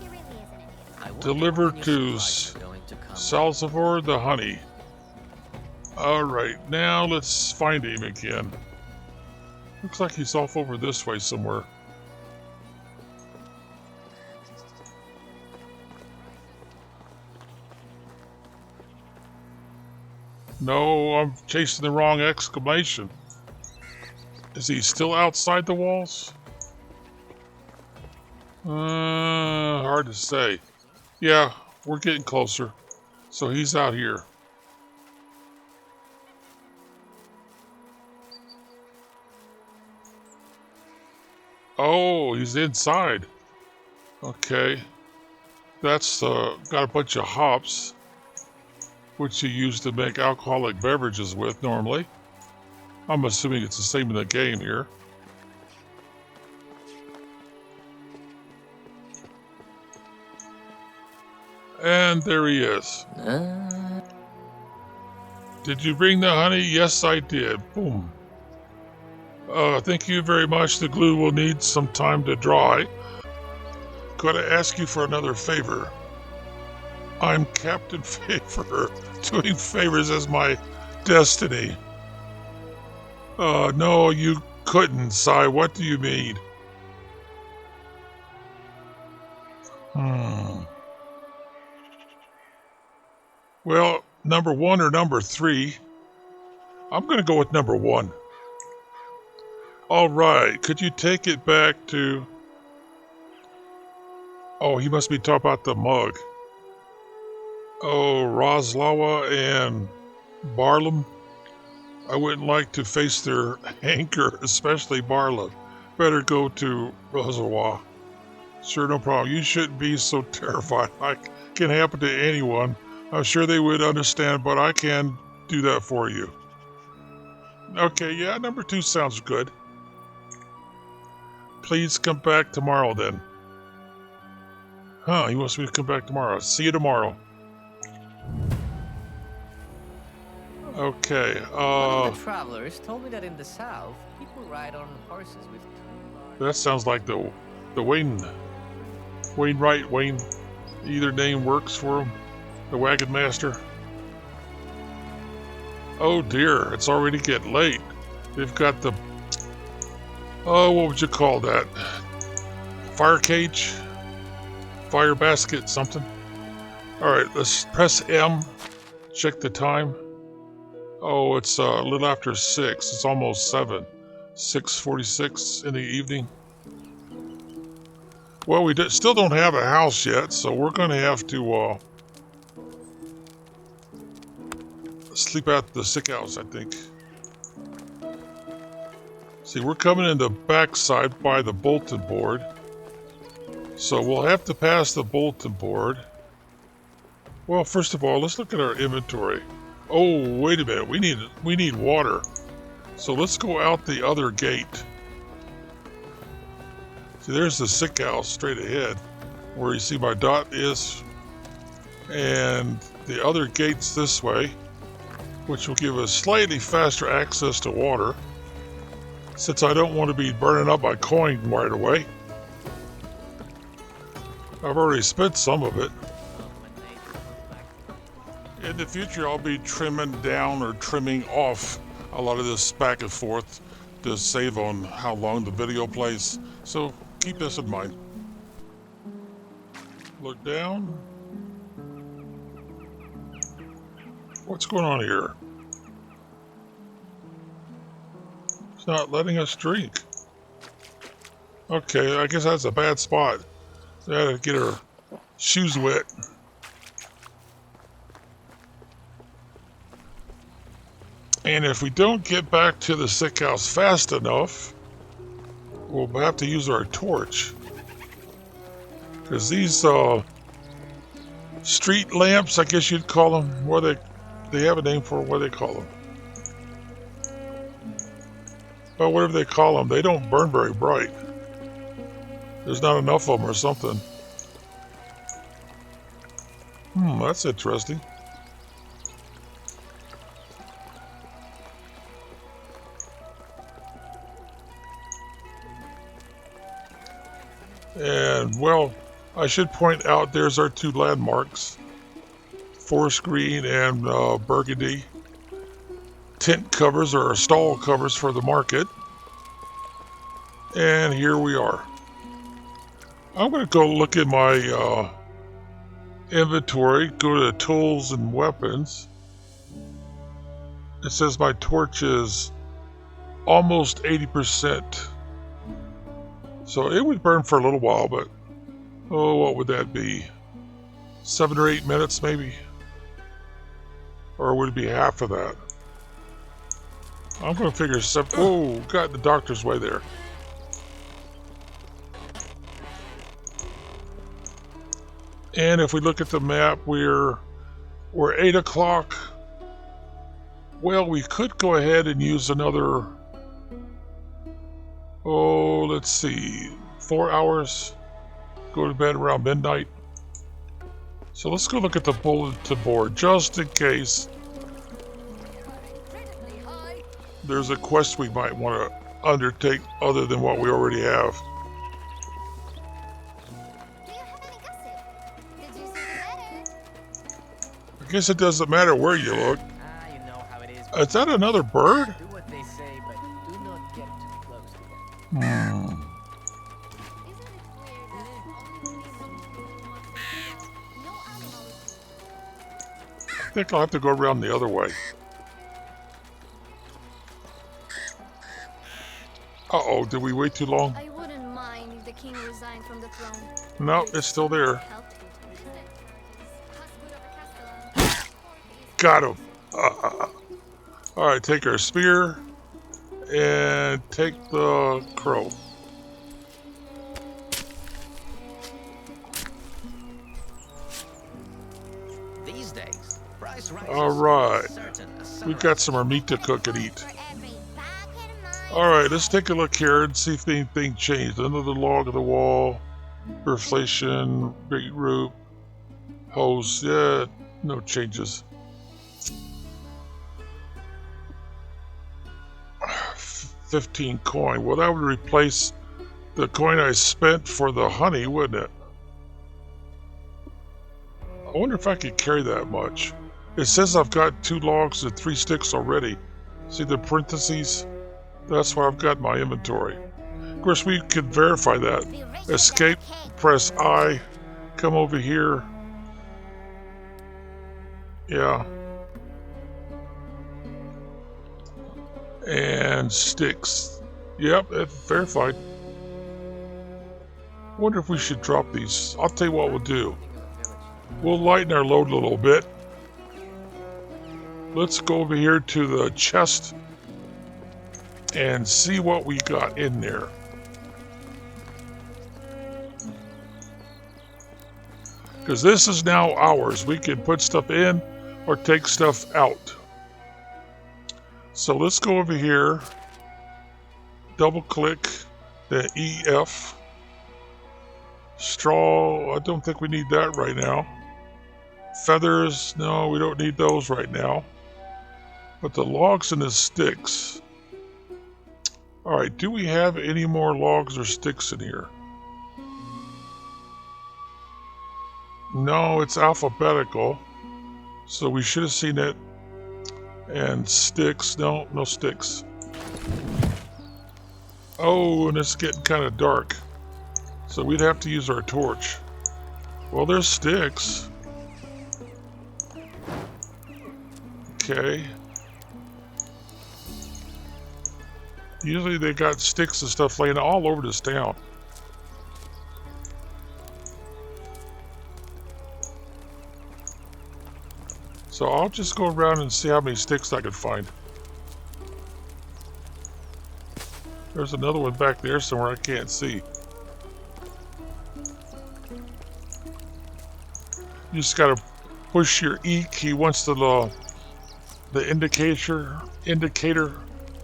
He really is an idiot. I wonder deliver when your to supplies are going to come. Salzavor the honey. Alright, now let's find him again. Looks like he's off over this way somewhere. No, I'm chasing the wrong exclamation. Is he still outside the walls? Hard to say. Yeah, we're getting closer. So he's out here. Oh, he's inside. Okay. That's got a bunch of hops, which you use to make alcoholic beverages with normally. I'm assuming it's the same in the game here. And there he is. Did you bring the honey? Yes, I did. Boom. Thank you very much. The glue will need some time to dry. Gotta ask you for another favor. I'm Captain Favor. Doing favors as my destiny. No, you couldn't, Sai. What do you mean? Well, number 1 or number 3? I'm gonna go with number 1. All right, could you take it back to... Oh, he must be talking about the mug. Oh, Roslawa and Barlam. I wouldn't like to face their anger, especially Barlam. Better go to Roslawa. Sure, no problem. You shouldn't be so terrified. It can happen to anyone. I'm sure they would understand, but I can do that for you. Okay, yeah, number 2 sounds good. Please come back tomorrow then. Huh, he wants me to come back tomorrow. See you tomorrow. Okay, One of the travelers told me that in the south, people ride on horses with two large... that sounds like the Wainwright, Wayne, either name works for him. The wagon master. Oh dear, it's already getting late. They've got the... Oh, what would you call that? Fire cage? Fire basket, something? Alright, let's press M. Check the time. Oh, it's a little after 6. It's almost 7. 6:46 in the evening. Well, we still don't have a house yet, so we're going to have to sleep at the sick house, I think. See, we're coming in the backside by the bulletin board. So we'll have to pass the bulletin board. Well, first of all, let's look at our inventory. Oh, wait a minute. We need water. So let's go out the other gate. See, there's the sick house straight ahead, where you see my dot is. And the other gate's this way, which will give us slightly faster access to water, since I don't want to be burning up my coin right away. I've already spent some of it. In the future, I'll be trimming down or trimming off a lot of this back and forth to save on how long the video plays. So keep this in mind. Look down. What's going on here? Not letting us drink. Okay, I guess that's a bad spot. Gotta get her shoes wet. And if we don't get back to the sick house fast enough, we'll have to use our torch. Because these street lamps, I guess you'd call them, what they have a name for what they call them. Well, whatever they call them, they don't burn very bright. There's not enough of them or something. That's interesting. And, well, I should point out there's our two landmarks. Forest green and burgundy. Tent covers or stall covers for the market. And here we are. I'm going to go look at my inventory, go to tools and weapons. It says my torch is almost 80%. So it would burn for a little while, but what would that be? 7 or 8 minutes maybe? Or would it be half of that? I'm going to figure 7. Whoa, got in the doctor's way there. And if we look at the map, we're 8 o'clock. Well, we could go ahead and use another, let's see, 4 hours. Go to bed around midnight. So let's go look at the bulletin board, just in case there's a quest we might want to undertake other than what we already have. I guess it doesn't matter where you look. You know how it is. Is that another bird? Do what they say, but do not get too close to them. I think I'll have to go around the other way. Uh-oh, did we wait too long? I wouldn't mind if the king resigned from the throne. No, it's still there. Got him. Alright, take our spear and take the crow. These days, price rises. Alright, Certain a we've got some more meat to cook and eat. Alright, let's take a look here and see if anything changed. Another log of the wall, reflation, beetroot, hose. Yeah, no changes. 15 coin. Well, that would replace the coin I spent for the honey, wouldn't it? I wonder if I could carry that much. It says I've got 2 logs and 3 sticks already. See the parentheses? That's what I've got in my inventory. Of course, we could verify that. Escape, press I, come over here. Yeah. And sticks. Yep, it's verified. Wonder if we should drop these. I'll tell you what we'll do. We'll lighten our load a little bit. Let's go over here to the chest and see what we got in there. Because this is now ours. We can put stuff in or take stuff out. So let's go over here, double click the EF. Straw, I don't think we need that right now. Feathers, no, we don't need those right now. But the logs and the sticks. Alright, do we have any more logs or sticks in here? No, it's alphabetical. So we should have seen it. And sticks, no sticks. Oh, and it's getting kind of dark. So we'd have to use our torch. Well, there's sticks. Okay. Usually they got sticks and stuff laying all over this town. So I'll just go around and see how many sticks I can find. There's another one back there somewhere I can't see. You just gotta push your E key once the indicator,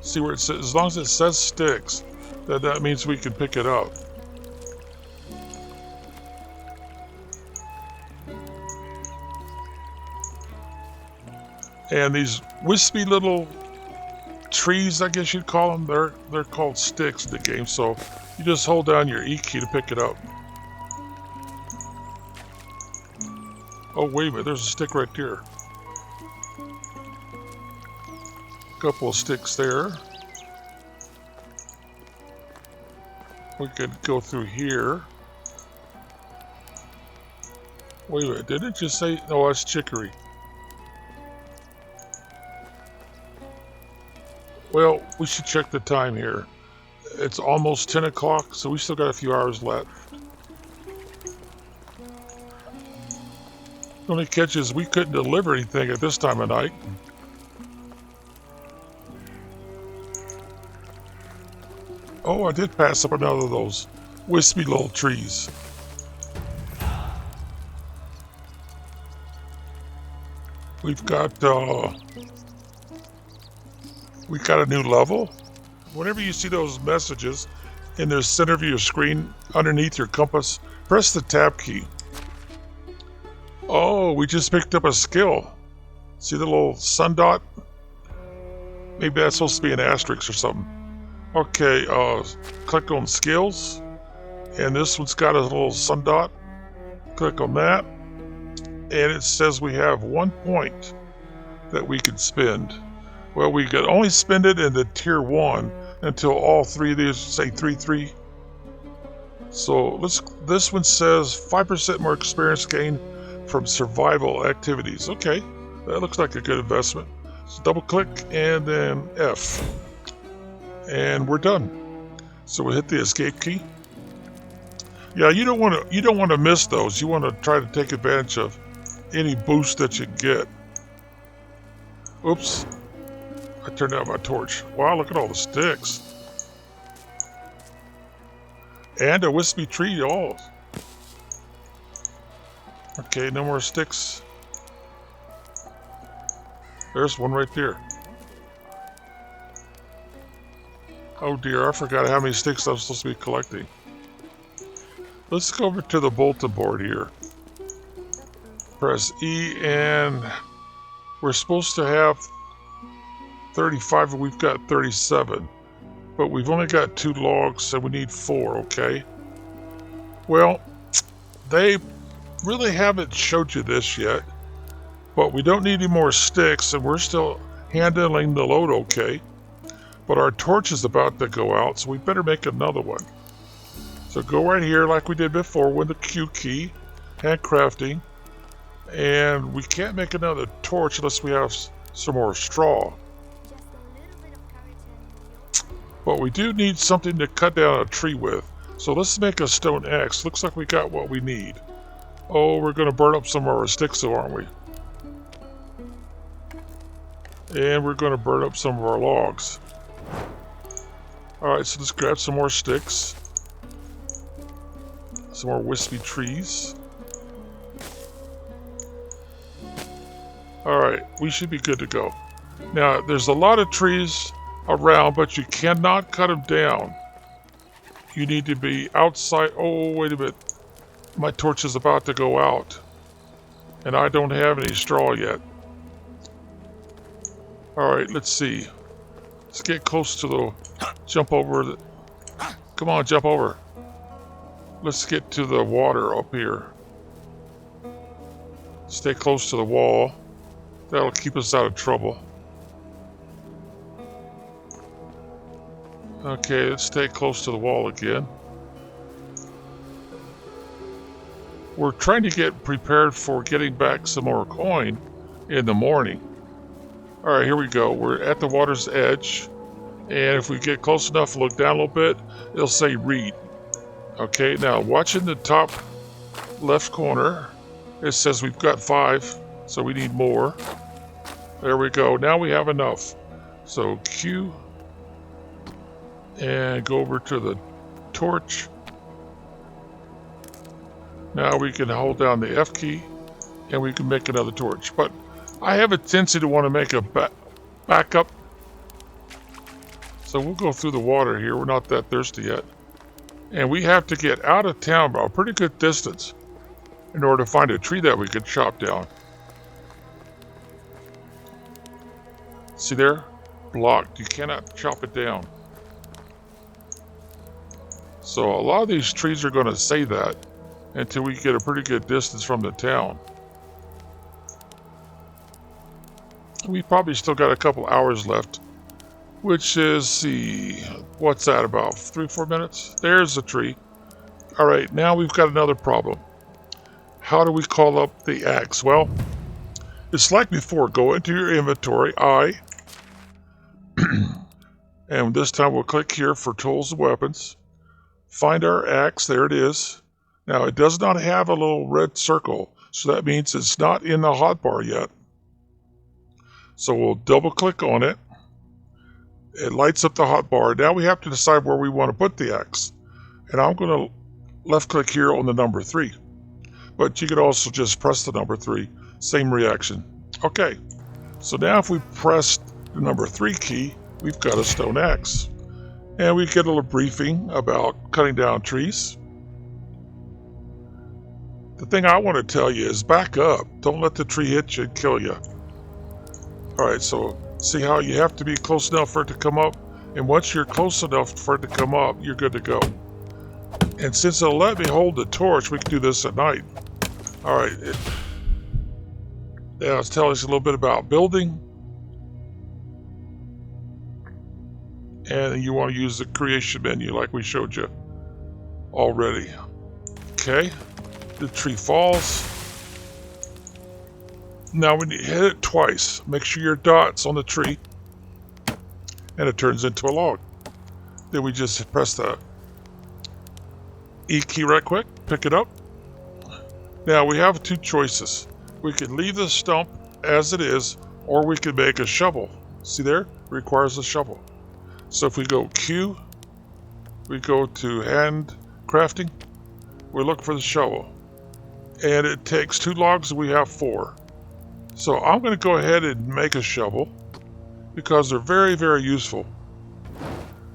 see where it says, as long as it says sticks, that means we can pick it up. And these wispy little trees, I guess you'd call them, they're called sticks in the game, so you just hold down your E key to pick it up. Oh, wait a minute, there's a stick right there. Couple of sticks there. We could go through here. Wait a minute, did it just say, no, that's chicory. Well, we should check the time here. It's almost 10 o'clock, so we still got a few hours left. The only catch is we couldn't deliver anything at this time of night. Oh, I did pass up another of those wispy little trees. We've got a new level. Whenever you see those messages in the center of your screen underneath your compass, press the tab key. Oh, we just picked up a skill. See the little sun dot? Maybe that's supposed to be an asterisk or something. Okay, click on skills, and this one's got a little sun dot. Click on that, and it says we have 1 point that we can spend. Well, we could only spend it in the tier 1 until all three of these say 3-3. So this one says 5% more experience gain from survival activities. Okay, that looks like a good investment. So double click and then F. And we're done. So we hit the escape key. Yeah, you don't want to miss those. You want to try to take advantage of any boost that you get. Oops. I turned out my torch. Wow, look at all the sticks. And a wispy tree, all. Okay, no more sticks. There's one right there. Oh dear, I forgot how many sticks I'm supposed to be collecting. Let's go over to the bulletin board here. Press E and we're supposed to have 35 and we've got 37. But we've only got 2 logs, so we need 4, okay? Well, they really haven't showed you this yet. But we don't need any more sticks and we're still handling the load okay. But our torch is about to go out, so we better make another one. So go right here like we did before with the Q key, handcrafting, and we can't make another torch unless we have some more straw. But we do need something to cut down a tree with. So let's make a stone axe. Looks like we got what we need. Oh, we're going to burn up some of our sticks, though, aren't we? And we're going to burn up some of our logs. Alright, so let's grab some more sticks. Some more wispy trees. Alright, we should be good to go. Now, there's a lot of trees around, but you cannot cut them down. You need to be outside. Oh, wait a minute. My torch is about to go out. And I don't have any straw yet. Alright, let's see. Let's get close to the... Jump over. Come on, jump over. Let's get to the water up here. Stay close to the wall. That'll keep us out of trouble. Okay, let's stay close to the wall again. We're trying to get prepared for getting back some more coin in the morning. Alright, here we go. We're at the water's edge. And if we get close enough, look down a little bit, it'll say read. Okay, now watch in the top left corner. It says we've got 5. So we need more. There we go. Now we have enough. So Q. And go over to the torch. Now we can hold down the F key. And we can make another torch. But I have a tendency to want to make a backup. So we'll go through the water here. We're not that thirsty yet. And we have to get out of town by a pretty good distance in order to find a tree that we could chop down. See there? Blocked. You cannot chop it down. So a lot of these trees are going to say that until we get a pretty good distance from the town. We probably still got a couple hours left, which is what's that, about 3-4 minutes? There's the tree. All right, now we've got another problem. How do we call up the axe? Well, it's like before. Go into your inventory, and this time we'll click here for tools and weapons. Find our axe. There it is. Now it does not have a little red circle, so that means it's not in the hotbar yet. So we'll double click on it. It lights up the hotbar. Now we have to decide where we want to put the axe. And I'm going to left click here on the number 3. But you could also just press the number 3. Same reaction. Okay. So now if we press the number 3 key, we've got a stone axe. And we get a little briefing about cutting down trees. The thing I want to tell you is back up. Don't let the tree hit you and kill you. Alright, so see how you have to be close enough for it to come up? And once you're close enough for it to come up, you're good to go. And since it'll let me hold the torch, we can do this at night. Alright, now it's telling us a little bit about building. And you want to use the creation menu like we showed you already. Okay, the tree falls. Now when you hit it twice, make sure your dot's on the tree and it turns into a log. Then we just press the E key right quick, pick it up. Now we have 2 choices. We can leave the stump as it is, or we can make a shovel. See there? It requires a shovel. So if we go Q, we go to hand crafting, we look for the shovel. And it takes 2 logs and we have 4. So I'm going to go ahead and make a shovel because they're very, very useful.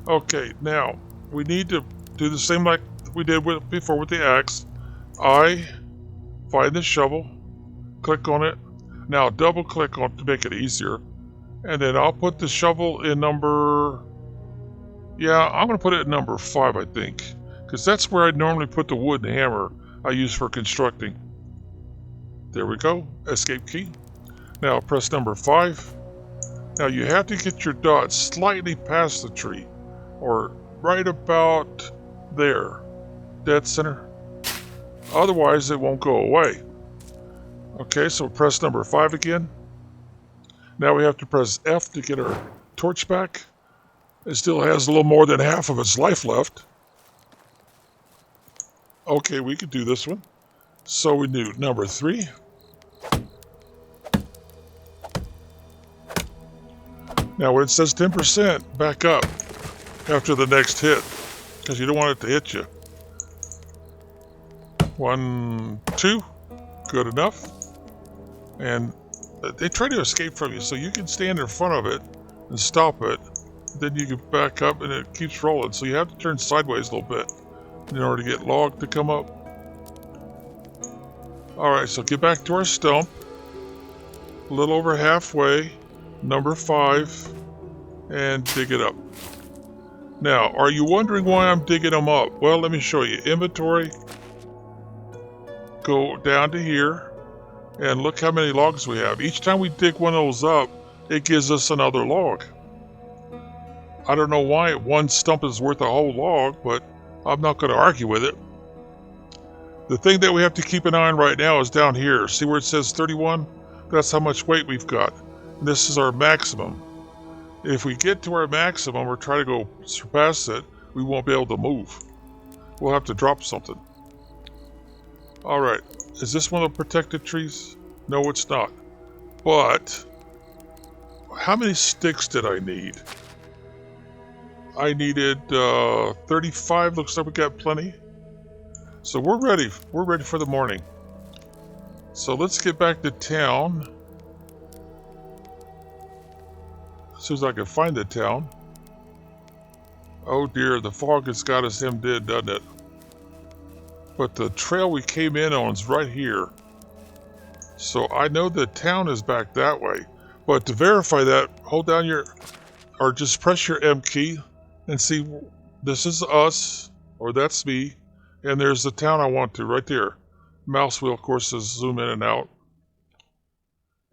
Okay, now we need to do the same like we did before with the axe. I find the shovel, click on it. Now double click on it to make it easier. And then I'll put the shovel in number... Yeah, I'm going to put it in number 5, I think. Because that's where I normally put the wood and hammer I use for constructing. There we go. Escape key. Now press number 5. Now you have to get your dot slightly past the tree, or right about there, dead center. Otherwise it won't go away. Okay, so press number 5 again. Now we have to press F to get our torch back. It still has a little more than half of its life left. Okay, we could do this one. So we do number 3. Now when it says 10%, back up after the next hit, because you don't want it to hit you. 1, 2, good enough. And they try to escape from you, so you can stand in front of it and stop it. Then you can back up and it keeps rolling. So you have to turn sideways a little bit in order to get log to come up. Alright, so get back to our stump. A little over halfway. Number 5, and dig it up. Now, are you wondering why I'm digging them up? Well, let me show you. Inventory, go down to here, and look how many logs we have. Each time we dig one of those up, it gives us another log. I don't know why one stump is worth a whole log, but I'm not going to argue with it. The thing that we have to keep an eye on right now is down here. See where it says 31? That's how much weight we've got. This is our maximum. If we get to our maximum or try to go surpass it, we won't be able to move. We'll have to drop something. Alright, is this one of the protected trees? No, it's not. But how many sticks did I need? I needed 35. Looks like we got plenty. So we're ready. We're ready for the morning. So let's get back to town. As soon as I can find the town. Oh dear, the fog has got us hemmed in, doesn't it? But the trail we came in on is right here. So I know the town is back that way. But to verify that, hold down your, or just press your M key and see, this is us, or that's me, and there's the town I want to, right there. Mouse wheel, of course, is zoom in and out.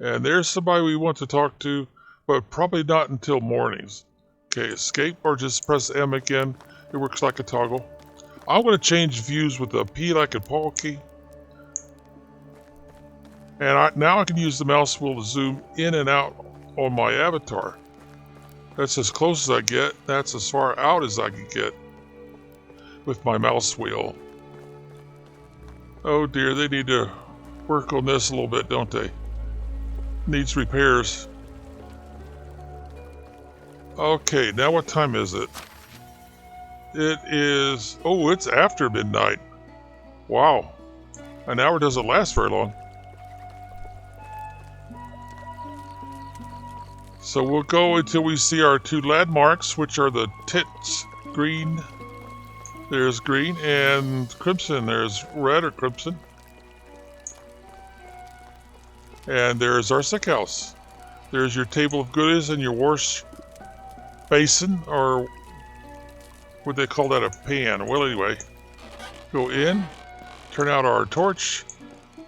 And there's somebody we want to talk to, but probably not until mornings. Okay, escape, or just press M again. It works like a toggle. I'm going to change views with the P like a Paul key. And now I can use the mouse wheel to zoom in and out on my avatar. That's as close as I get. That's as far out as I can get with my mouse wheel. Oh dear, they need to work on this a little bit, don't they? Needs repairs. Okay, now what time is it? It is... oh, it's after midnight. Wow. An hour doesn't last very long. So we'll go until we see our two landmarks, which are the tits. Green. There's green, and crimson. There's red or crimson. And there's our sick house. There's your table of goodies and your wash basin, or would they call that, a pan? Well, anyway, go in, turn out our torch.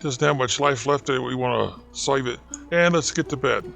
Doesn't have much life left. We want to save it, and let's get to bed.